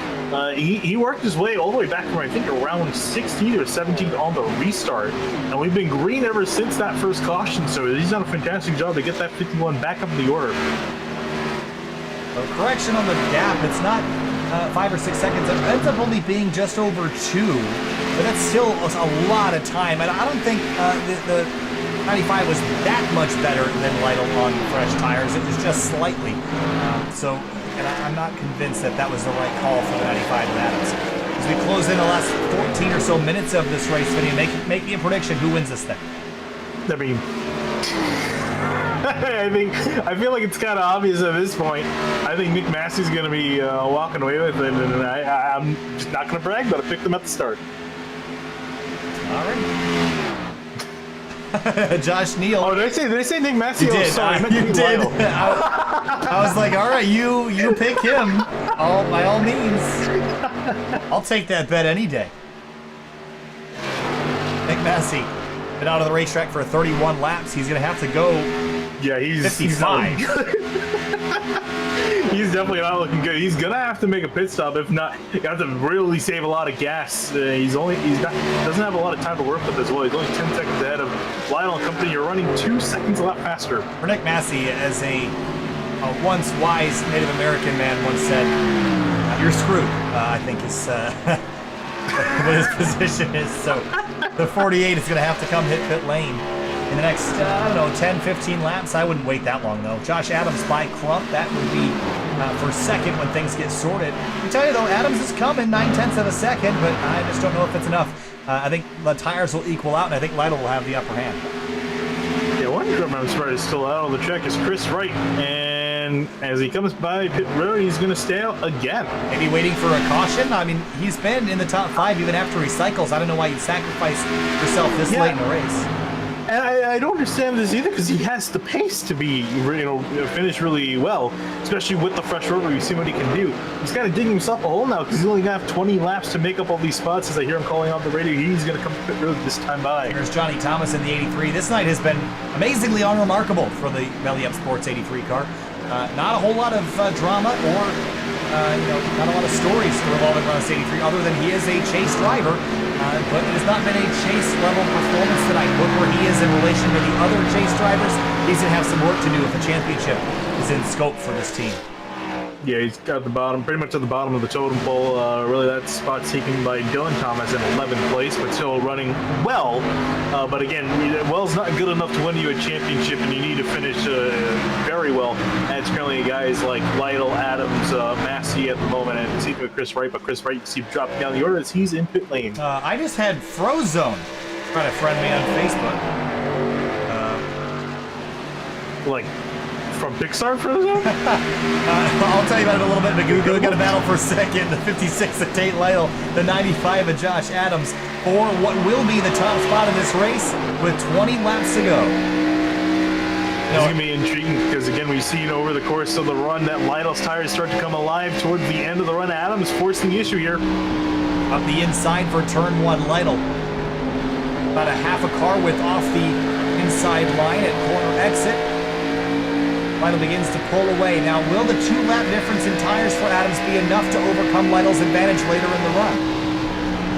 he worked his way all the way back from, I think, around 16th or 17th on the restart, and we've been green ever since that first caution, so he's done a fantastic job to get that 51 back up in the order. A correction on the gap, it's not 5 or 6 seconds. It ends up only being just over 2, but that's still a lot of time. And I don't think the 95 was that much better than Lytle on fresh tires. It was just slightly. And I'm not convinced that was the right call for the 95 of Adams. As we close in the last 14 or so minutes of this race, Vinny, make me a prediction. Who wins this thing? I mean, I feel like it's kind of obvious at this point. I think Nick Massey's going to be walking away with it, and I'm just not going to brag, but I picked them at the start. All right. Josh Neal. Oh, did I say Nick Massey? You did. Sorry, You did. I was like, all right, you pick him. By all means. I'll take that bet any day. Nick Massey been out of the racetrack for 31 laps. He's going to have to go. Yeah, he's 55. He's definitely not looking good. He's gonna have to make a pit stop. If not, you have to really save a lot of gas. Doesn't have a lot of time to work with as well. He's only 10 seconds ahead of Lionel and company. You're running 2 seconds a lot faster. For Nick Massey, as a once wise Native American man once said, "You're screwed." I think is what his position is. So the 48 is going to have to come hit pit lane in the next, I don't know, 10, 15 laps. I wouldn't wait that long, though. Josh Adams by Crump, that would be for second when things get sorted. I tell you, though, Adams is coming 9/10 of a second, but I just don't know if it's enough. I think the tires will equal out, and I think Lytle will have the upper hand. Yeah, one drum I'm surprised is still out on the track is Chris Wright, and as he comes by pit road, he's going to stay out again. Maybe waiting for a caution? I mean, he's been in the top 5 even after he cycles. I don't know why you'd sacrifice yourself this late in the race. And I don't understand this either, because he has the pace to be, finish really well, especially with the fresh road where you see what he can do. He's kind of digging himself a hole now, because he's only going to have 20 laps to make up all these spots. As I hear him calling on the radio, he's going to come to pit road this time by. Here's Johnny Thomas in the 83. This night has been amazingly unremarkable for the Belly Up Sports 83 car. Not a whole lot of drama or not a lot of stories revolving around this 83, other than he is a chase driver. But it has not been a chase-level performance tonight. Look where he is in relation to the other chase drivers. He's going to have some work to do if the championship is in scope for this team. Yeah, he's got the bottom, pretty much at the bottom of the totem pole. Really, that spot's taken by Dylan Thomas in 11th place, but still running well. But again, well's not good enough to win you a championship, and you need to finish very well. And it's currently guys like Lytle, Adams, Massey at the moment, and see with Chris Wright. But Chris Wright, you see dropping down the order as he's in pit lane. I just had Frozone try to friend me on Facebook. Like, from Pixar Frozen? I'll tell you about it a little bit. We're going to battle for second. The 56 of Tate Lytle, the 95 of Josh Adams for what will be the top spot in this race with 20 laps to go. It's going to be intriguing because, again, we've seen over the course of the run that Lytle's tires start to come alive towards the end of the run. Adams forcing the issue here. Up the inside for turn 1, Lytle. About a half a car width off the inside line at corner exit. Lytle begins to pull away. Now, will the 2-lap difference in tires for Adams be enough to overcome Lytle's advantage later in the run?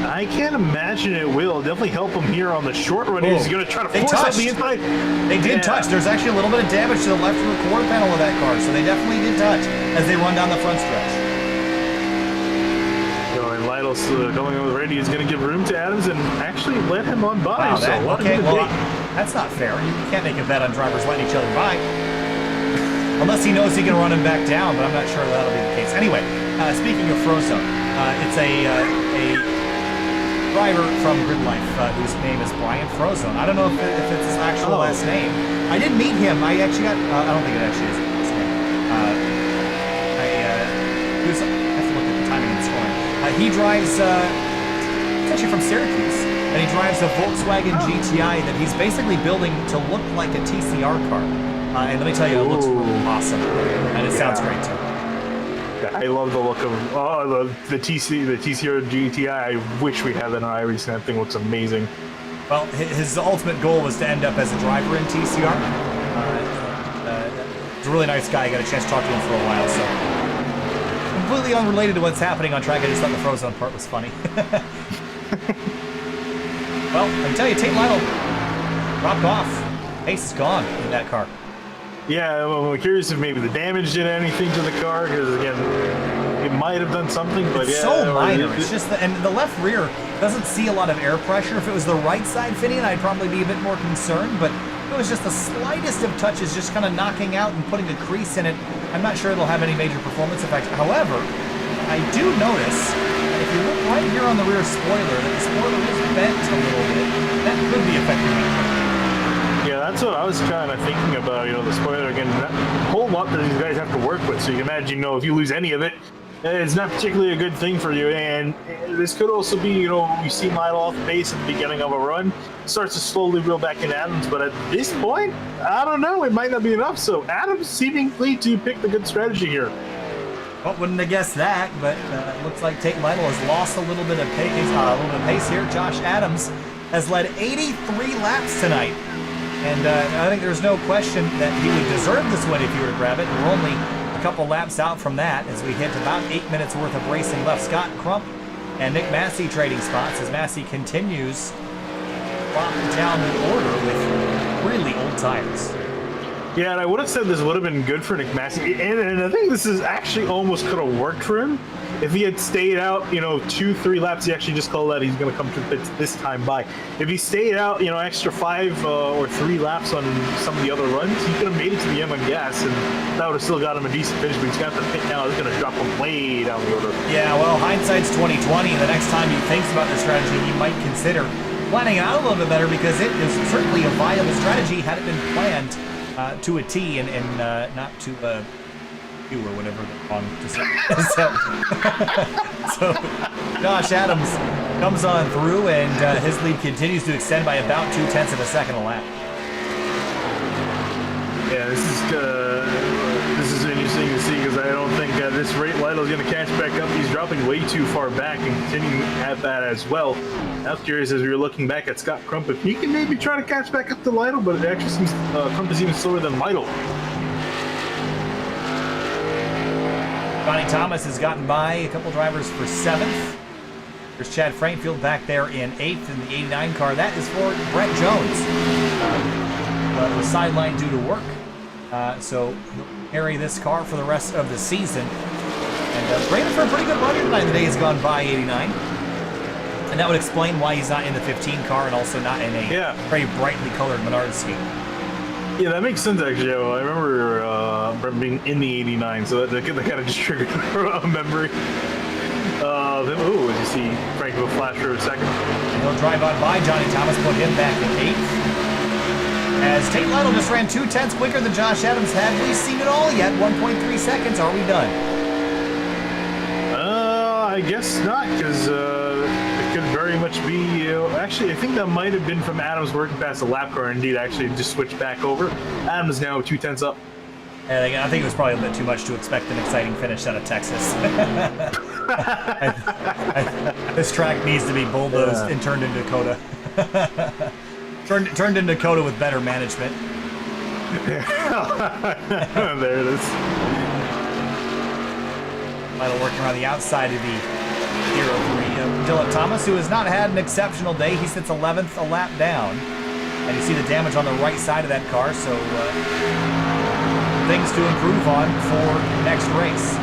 I can't imagine it will. It'll definitely help him here on the short run. He's going to try to force out the inside. They did touch. There's actually a little bit of damage to the left rear quarter panel of that car, so they definitely did touch as they run down the front stretch. And Lytle's going over the radio. He's going to give room to Adams and actually let him on by. Wow, that's not fair. You can't make a bet on drivers letting each other by. Unless he knows he can run him back down, but I'm not sure that'll be the case. Anyway, speaking of Frozone, it's a driver from Grid Life whose name is Brian Frozone. I don't know if it's his actual last name. I did meet him. I actually got, I don't think it actually is his name. I have to look at the timing and scoring. He drives, it's actually from Syracuse, and he drives a Volkswagen GTI that he's basically building to look like a TCR car. And let me tell you, it looks awesome, and it sounds great too. I love the look of the TCR GTI. I wish we had that on iRacing. That thing looks amazing. Well, his ultimate goal was to end up as a driver in TCR. He's a really nice guy. I got a chance to talk to him for a while, so completely unrelated to what's happening on track. I just thought the Frozone part was funny. Well, I can tell you, Tate Lytle dropped off. Pace is gone in that car. Yeah, I'm curious if maybe the damage did anything to the car, because again, it might have done something, but it's so minor. It's just and the left rear doesn't see a lot of air pressure. If it was the right side fitting, I'd probably be a bit more concerned, but it was just the slightest of touches, just kind of knocking out and putting a crease in it. I'm not sure it'll have any major performance effect. However, I do notice that if you look right here on the rear spoiler, that the spoiler is bent a little bit. That could be affecting that car. Yeah, that's what I was kind of thinking about, the spoiler, again, a whole lot that these guys have to work with, so you can imagine, if you lose any of it, it's not particularly a good thing for you, and this could also be, we see Lytle off pace at the beginning of a run, starts to slowly reel back in Adams, but at this point, I don't know, it might not be enough, so Adams seemingly to pick the good strategy here. Well, wouldn't have guessed that, but it looks like Tate Lytle has lost a little bit of pace here. Josh Adams has led 83 laps tonight. And I think there's no question that he would deserve this win if he were to grab it. We're only a couple laps out from that as we hit about 8 minutes worth of racing left. Scott Crump and Nick Massey trading spots as Massey continues down the order with really old tires. Yeah, and I would have said this would have been good for Nick Massey, and I think this is actually almost could have worked for him if he had stayed out, 2-3 laps. He actually just called that he's going to come to the pits this time by. If he stayed out, extra 5 or 3 laps on some of the other runs, he could have made it to the end on gas, and that would have still got him a decent finish. But he's got the pit now. It's going to drop him way down the order. Yeah, well, hindsight's 2020, and the next time he thinks about the strategy, he might consider planning it out a little bit better, because it is certainly a viable strategy had it been planned to a T and not to a Q or whatever the wrong to say. So Josh Adams comes on through, and his lead continues to extend by about 0.2 of a second a lap. Yeah, this is interesting to see, because I don't think this rate Lytle's going to catch back up. He's dropping way too far back and continuing at that as well. I was curious as we were looking back at Scott Crump if he can maybe try to catch back up to Lytle, but it actually seems Crump is even slower than Lytle. Johnny Thomas has gotten by a couple drivers for 7th. There's Chad Frankfield back there in 8th in the 89 car. That is for Brett Jones. Was sidelined due to work. So he'll carry this car for the rest of the season. And Brandon for a pretty good run tonight. The day has gone by 89. And that would explain why he's not in the 15 car and also not in a very brightly colored Menards scheme. Yeah, that makes sense, actually. I remember Brent being in the 89, so that kind of just triggered a memory. As you see Frank will flash for a second. And he'll drive on by Johnny Thomas, put him back in 8th. As Tate Lytle just ran 0.2 quicker than Josh Adams. Have we seen it all yet? 1.3 seconds. Are we done? I guess not, because it could very much be. Actually, I think that might have been from Adams working past the lap car. Indeed, actually just switched back over. Adams now 0.2 up. And I think it was probably a bit too much to expect an exciting finish out of Texas. This track needs to be bulldozed and turned into Dakota. Turned into Dakota with better management. There it is. Lytle working around the outside of the 0-3. Dylan Thomas, who has not had an exceptional day. He sits 11th a lap down. And you see the damage on the right side of that car, so things to improve on for next race.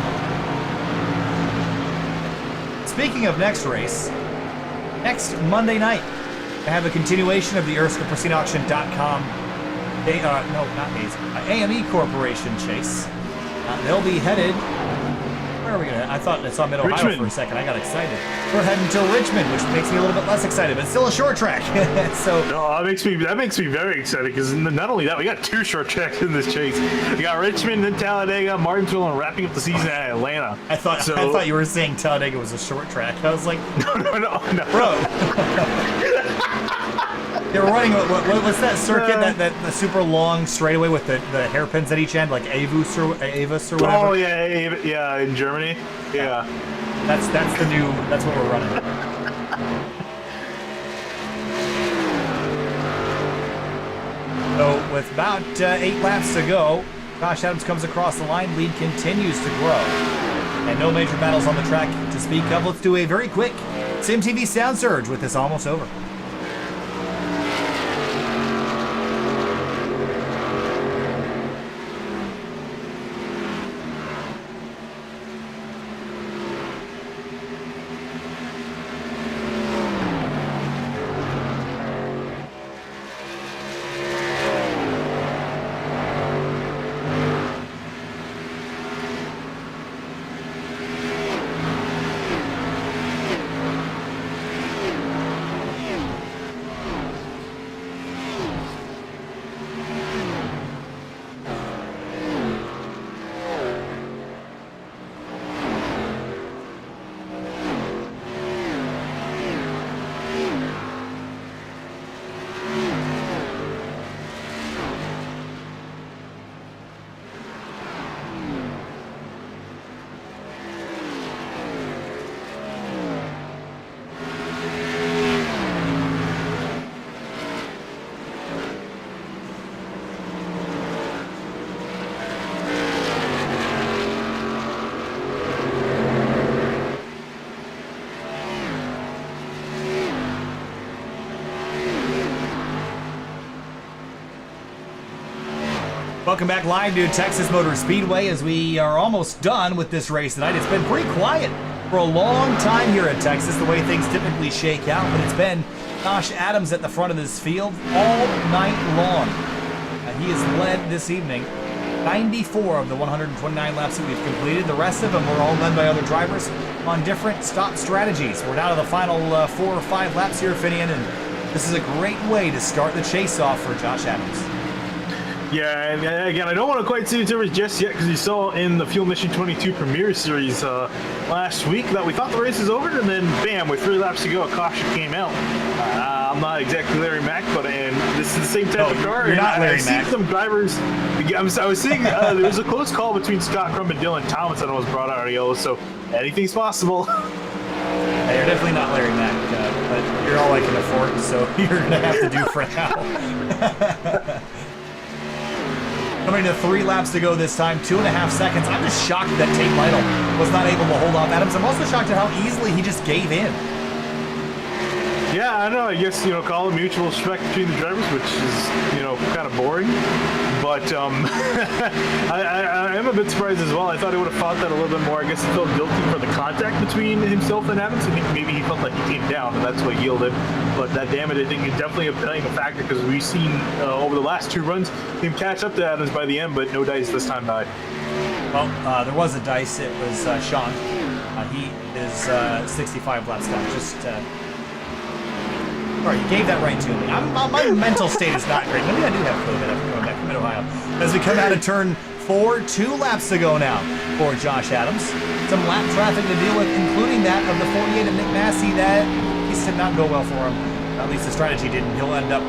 Speaking of next race, next Monday night, I have a continuation of the ERSCA PristineAuction.com AME Corporation chase. They'll be headed. Where are we going? I thought I saw Mid-Ohio for a second. I got excited. We're heading to Richmond, which makes me a little bit less excited, but still a short track. So no, that makes me very excited, because not only that, we got 2 short tracks in this chase. We got Richmond, then Talladega, Martinsville, and wrapping up the season at Atlanta. I thought you were saying Talladega was a short track. I was like, no, bro. They were running, what's that circuit, that the super long straightaway with the hairpins at each end, like Avis or whatever? Oh, yeah, in Germany. Yeah. That's what we're running. So with about 8 laps to go, Josh Adams comes across the line, lead continues to grow. And no major battles on the track to speak of. Let's do a very quick SimTV sound surge with this almost over. Welcome back live to Texas Motor Speedway as we are almost done with this race tonight. It's been pretty quiet for a long time here at Texas, the way things typically shake out, but it's been Josh Adams at the front of this field all night long. He has led this evening 94 of the 129 laps that we've completed. The rest of them were all led by other drivers on different stop strategies. We're down to the final 4 or 5 laps here, Finian, and this is a great way to start the chase off for Josh Adams. Yeah, and again, I don't want to quite say it's over just yet because you saw in the Fuel Mission 22 Premier Series last week that we thought the race was over, and then bam, with 3 laps to go, a caution came out. I'm not exactly Larry Mack, but and this is the same type of car. You're not Larry Mack. I've seen some drivers. I was seeing there was a close call between Scott Crump and Dylan Thomas that was brought out of yellow, so anything's possible. Yeah, you're definitely not Larry Mack, but you're all I can afford, so you're going to have to do for now. Coming to 3 laps to go this time, 2.5 seconds. I'm just shocked that Tate Lytle was not able to hold off Adams. I'm also shocked at how easily he just gave in. Yeah, I don't know. I guess, call it mutual respect between the drivers, which is, kind of boring. But I am a bit surprised as well. I thought he would have fought that a little bit more. I guess he felt guilty for the contact between himself and Adams. I think maybe he felt like he came down, and that's what yielded. But that damage, I think, is definitely playing a factor because we've seen over the last 2 runs him catch up to Adams by the end, but no dice this time by. Well, there was a dice. It was Sean. He is 65 laps down. All right, you gave that right to me. My mental state is not great. Maybe I do have COVID after going back to Mid-Ohio. As we come out of turn 4, 2 laps to go now for Josh Adams. Some lap traffic to deal with, including that of the 48 of Nick Massey. That piece did not go well for him. At least the strategy didn't. He'll end up,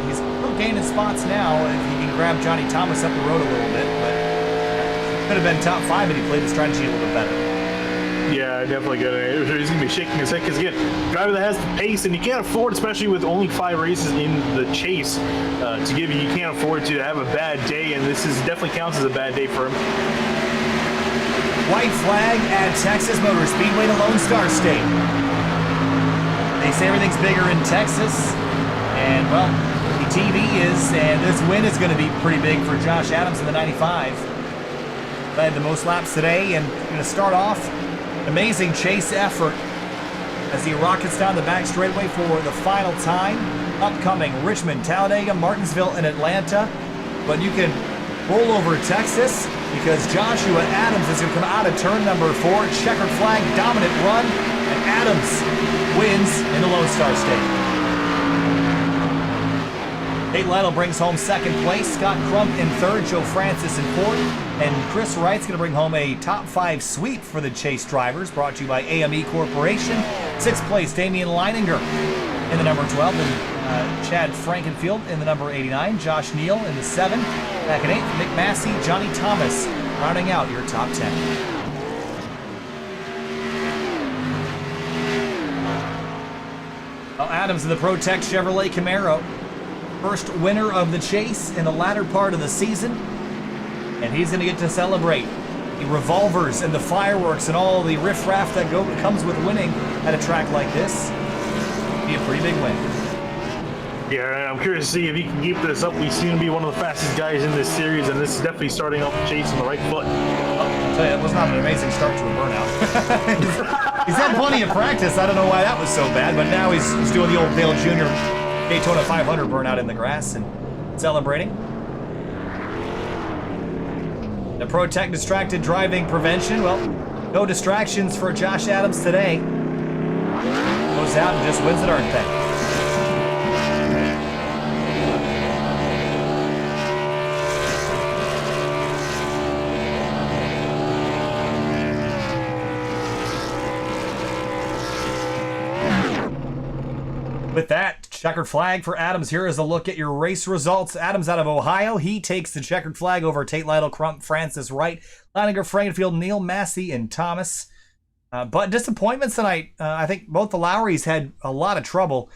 he's gaining spots now if he can grab Johnny Thomas up the road a little bit. But could have been top 5 if he played the strategy a little bit better. Yeah, definitely good. He's going to be shaking his head because, again, driver that has the pace, and you can't afford, especially with only 5 races in the chase, to give you can't afford to have a bad day, and this definitely counts as a bad day for him. White flag at Texas Motor Speedway to Lone Star State. They say everything's bigger in Texas, and, well, the TV is, and this win is going to be pretty big for Josh Adams in the 95. Led the most laps today, and going to start off amazing chase effort as he rockets down the back straightaway for the final time. Upcoming Richmond, Talladega, Martinsville, and Atlanta. But you can roll over Texas because Joshua Adams is going to come out of turn number 4. Checkered flag, dominant run, and Adams wins in the Lone Star State. Tate Lytle brings home 2nd place, Scott Crump in 3rd, Joe Francis in 4th, and Chris Wright's going to bring home a top 5 sweep for the chase drivers, brought to you by AME Corporation. 6th place, Damian Leininger in the number 12, and Chad Frankenfield in the number 89, Josh Neal in the 7, back in 8th, Nick Massey, Johnny Thomas, rounding out your top 10. Well, Adams in the ProTech Chevrolet Camaro. First winner of the chase in the latter part of the season. And he's going to get to celebrate the revolvers and the fireworks and all the riffraff that comes with winning at a track like this. Be a pretty big win. Yeah, I'm curious to see if he can keep this up. We seem to be one of the fastest guys in this series, and this is definitely starting off the chase on the right foot. I'll tell you, it was not an amazing start to a burnout. He's had plenty of practice. I don't know why that was so bad, but now he's doing the old Dale Jr. Daytona 500 burnout in the grass and celebrating. The ProTech distracted driving prevention. Well, no distractions for Josh Adams today. Goes out and just wins it, aren't they? With that, checkered flag for Adams. Here is a look at your race results. Adams out of Ohio. He takes the checkered flag over Tate Lytle, Crump, Francis, Wright, Leininger, Frankenfield, Neal, Massey, and Thomas. But disappointments tonight. I think both the Lowrys had a lot of trouble.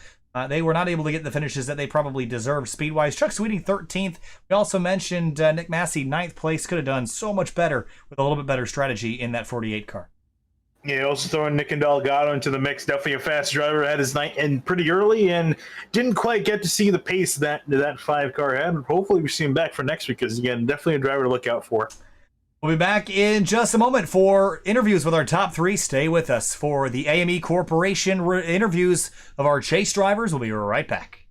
They were not able to get the finishes that they probably deserved speed-wise. Chuck Sweeting, 13th. We also mentioned Nick Massey, 9th place. Could have done so much better with a little bit better strategy in that 48 car. Yeah, also throwing Nick and Delgado into the mix. Definitely a fast driver. Had his night and pretty early, and didn't quite get to see the pace that 5 car had. Hopefully, we see him back for next week because again, definitely a driver to look out for. We'll be back in just a moment for interviews with our top 3. Stay with us for the AME Corporation interviews of our chase drivers. We'll be right back.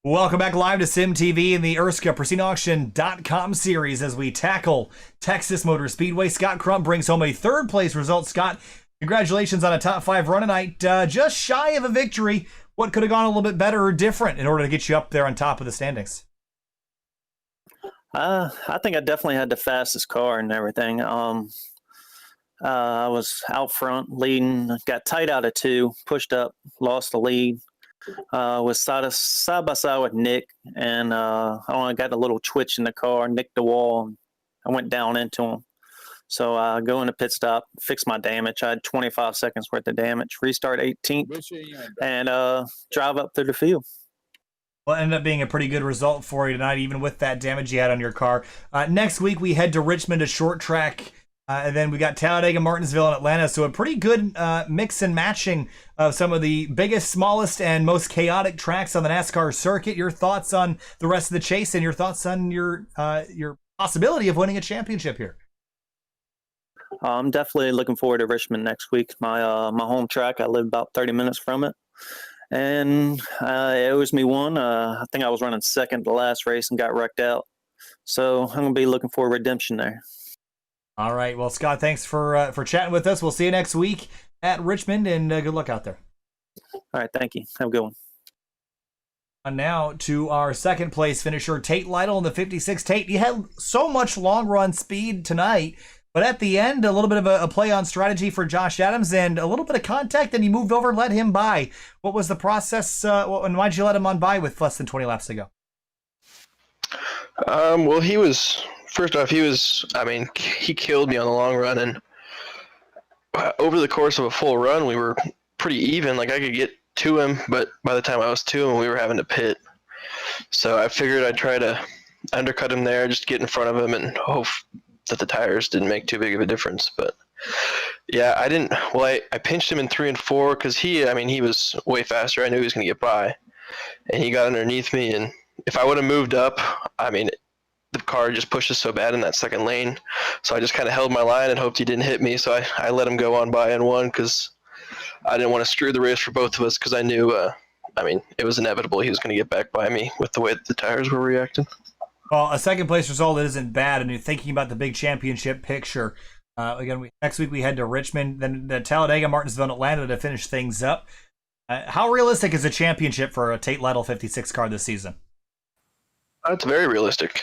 Welcome back live to SimTV and the ERSCA PristineAuction.com series as we tackle Texas Motor Speedway. Scott Crump brings home a 3rd place result. Scott, congratulations on a top 5 run tonight. Just shy of a victory. What could have gone a little bit better or different in order to get you up there on top of the standings? I think I definitely had the fastest car and everything. I was out front leading, got tight out of 2, pushed up, lost the lead. Was side by side with Nick, and I got a little twitch in the car, nicked the wall, and I went down into him. So I go into pit stop, fix my damage. I had 25 seconds worth of damage, restart 18th, and drive up through the field. Well, it ended up being a pretty good result for you tonight, even with that damage you had on your car. Next week, we head to Richmond, a short track. And then we got Talladega, Martinsville, and Atlanta. So a pretty good mix and matching of some of the biggest, smallest, and most chaotic tracks on the NASCAR circuit. Your thoughts on the rest of the chase and your thoughts on your possibility of winning a championship here? I'm definitely looking forward to Richmond next week. My home track. I live about 30 minutes from it. And it owes me one. I think I was running second the last race and got wrecked out. So I'm going to be looking for redemption there. All right. Well, Scott, thanks for chatting with us. We'll see you next week at Richmond, and good luck out there. All right. Thank you. Have a good one. And now to our 2nd place finisher, Tate Lytle in the 56. Tate, you had so much long run speed tonight, but at the end, a little bit of a play on strategy for Josh Adams and a little bit of contact, and you moved over and let him by. What was the process, and why'd you let him on by with less than 20 laps to go? Well, first off, he killed me on the long run, and over the course of a full run, we were pretty even. Like, I could get to him, but by the time I was to him, we were having to pit. So I figured I'd try to undercut him there, just get in front of him and hope that the tires didn't make too big of a difference. But yeah, I pinched him in 3 and 4 because he was way faster. I knew he was going to get by, and he got underneath me, and if I would have moved up, the car just pushes so bad in that second lane. So I just kind of held my line and hoped he didn't hit me. So I let him go on by in 1 because I didn't want to screw the race for both of us because I knew, it was inevitable he was going to get back by me with the way that the tires were reacting. Well, a 2nd place result isn't bad, and you're thinking about the big championship picture. Next week we head to Richmond, then the Talladega, Martinsville, and Atlanta to finish things up. How realistic is a championship for a Tate Lytle 56 car this season? It's very realistic.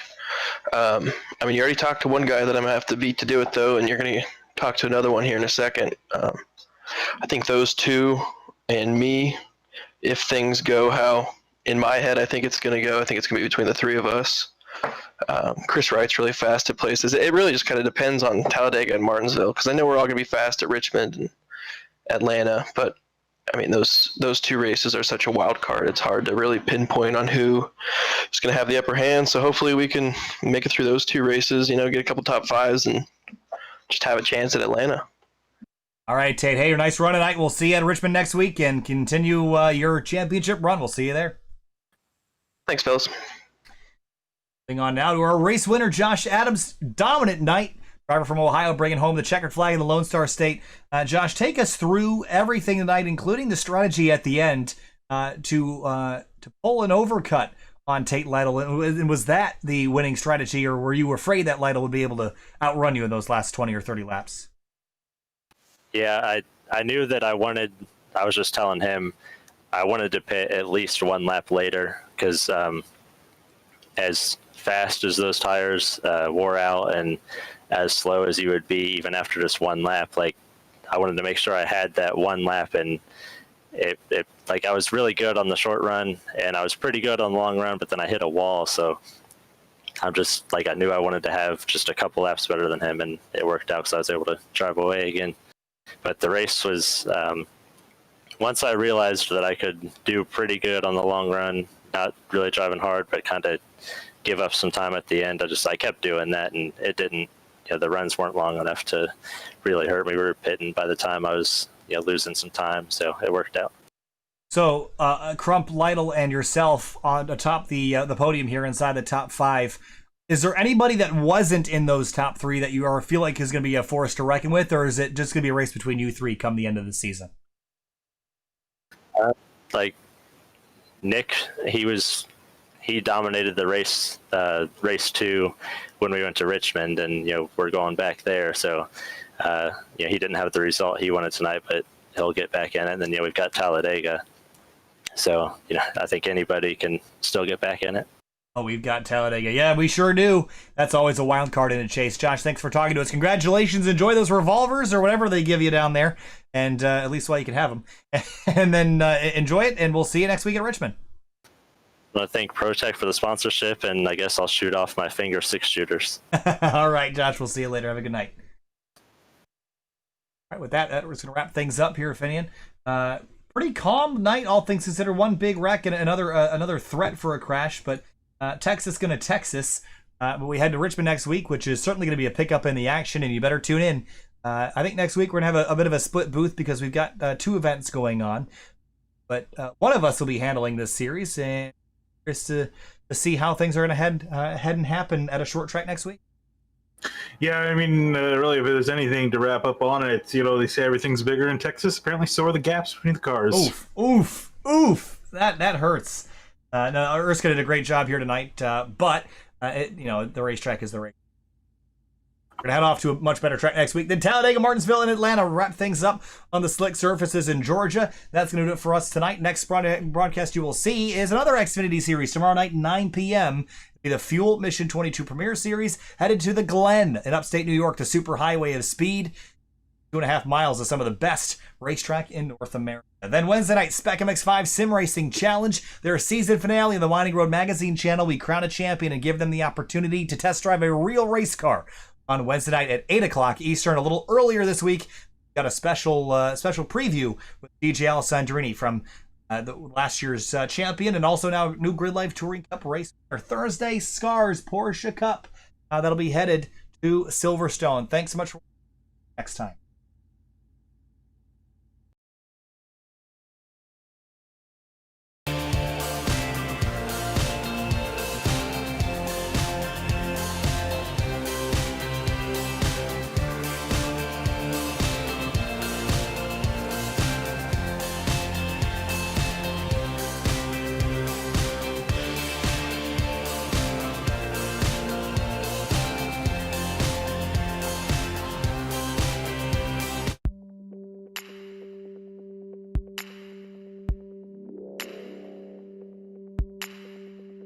You already talked to one guy that I'm going to have to beat to do it, though, and you're going to talk to another one here in a second. I think those two and me, if things go how in my head I think it's going to go, I think it's going to be between the three of us. Chris Wright's really fast at places. It really just kind of depends on Talladega and Martinsville, because I know we're all going to be fast at Richmond and Atlanta, but I mean those two races are such a wild card. It's hard to really pinpoint on who is going to have the upper hand. So hopefully we can make it through those two races, get a couple top fives and just have a chance at Atlanta. All right, Tate. Hey, nice run tonight. We'll see you at Richmond next week and continue your championship run. We'll see you there. Thanks, fellas. Moving on now to our race winner, Josh Adams. Dominant night. Driver from Ohio bringing home the checkered flag in the Lone Star State. Josh, take us through everything tonight, including the strategy at the end to pull an overcut on Tate Lytle. And was that the winning strategy, or were you afraid that Lytle would be able to outrun you in those last 20 or 30 laps? Yeah, I knew that I was just telling him I wanted to pit at least one lap later, because as fast as those tires wore out and as slow as you would be even after just one lap, like I wanted to make sure I had that one lap, and it like I was really good on the short run and I was pretty good on the long run, but then I hit a wall, so I'm just like, I knew I wanted to have just a couple laps better than him, and it worked out because I was able to drive away again. But the race was, once I realized that I could do pretty good on the long run, not really driving hard, but kind of give up some time at the end, I kept doing that, and it didn't, the runs weren't long enough to really hurt me. We were pitting by the time I was, losing some time, so it worked out. So, Crump, Lytle, and yourself on atop the podium here inside the top five. Is there anybody that wasn't in those top three that you feel like is going to be a force to reckon with, or is it just going to be a race between you three come the end of the season? Like Nick, he dominated the race, race 2 when we went to Richmond, and we're going back there. So he didn't have the result he wanted tonight, but he'll get back in it. And then we've got Talladega, so I think anybody can still get back in it. Oh, we've got Talladega. Yeah, we sure do. That's always a wild card in a chase. Josh, thanks for talking to us. Congratulations. Enjoy those revolvers or whatever they give you down there, and at least while you can have them. And then enjoy it, and we'll see you next week at Richmond. I want to thank ProTech for the sponsorship, and I guess I'll shoot off my finger 6 shooters. All right, Josh, we'll see you later. Have a good night. All right, with that, we're just going to wrap things up here, Finian. Pretty calm night, all things considered. One big wreck and another threat for a crash, but Texas going to Texas. But we head to Richmond next week, which is certainly going to be a pickup in the action, and you better tune in. I think next week we're going to have a bit of a split booth because we've got 2 events going on. But one of us will be handling this series, and just to see how things are going to head and happen at a short track next week. Yeah, I mean, really, if there's anything to wrap up on it, they say everything's bigger in Texas. Apparently, so are the gaps between the cars. Oof. That hurts. No, ERSCA did a great job here tonight, but the racetrack is the race. We're going to head off to a much better track next week. Then Talladega, Martinsville, and Atlanta wrap things up on the slick surfaces in Georgia. That's going to do it for us tonight. Next broadcast you will see is another Xfinity series tomorrow night, 9 p.m. It'll be the Fuel Mission 22 Premier Series, headed to the Glen in upstate New York, the super highway of speed. 2.5 miles of some of the best racetrack in North America. Then Wednesday night, Spec MX5 Sim Racing Challenge, their season finale on the Winding Road Magazine channel. We crown a champion and give them the opportunity to test drive a real race car on Wednesday night at 8 o'clock Eastern. A little earlier this week, got a special preview with DJ Alessandrini from the last year's champion, and also now new Grid Life Touring Cup race. Our Thursday, Scars Porsche Cup. That'll be headed to Silverstone. Thanks so much for next time.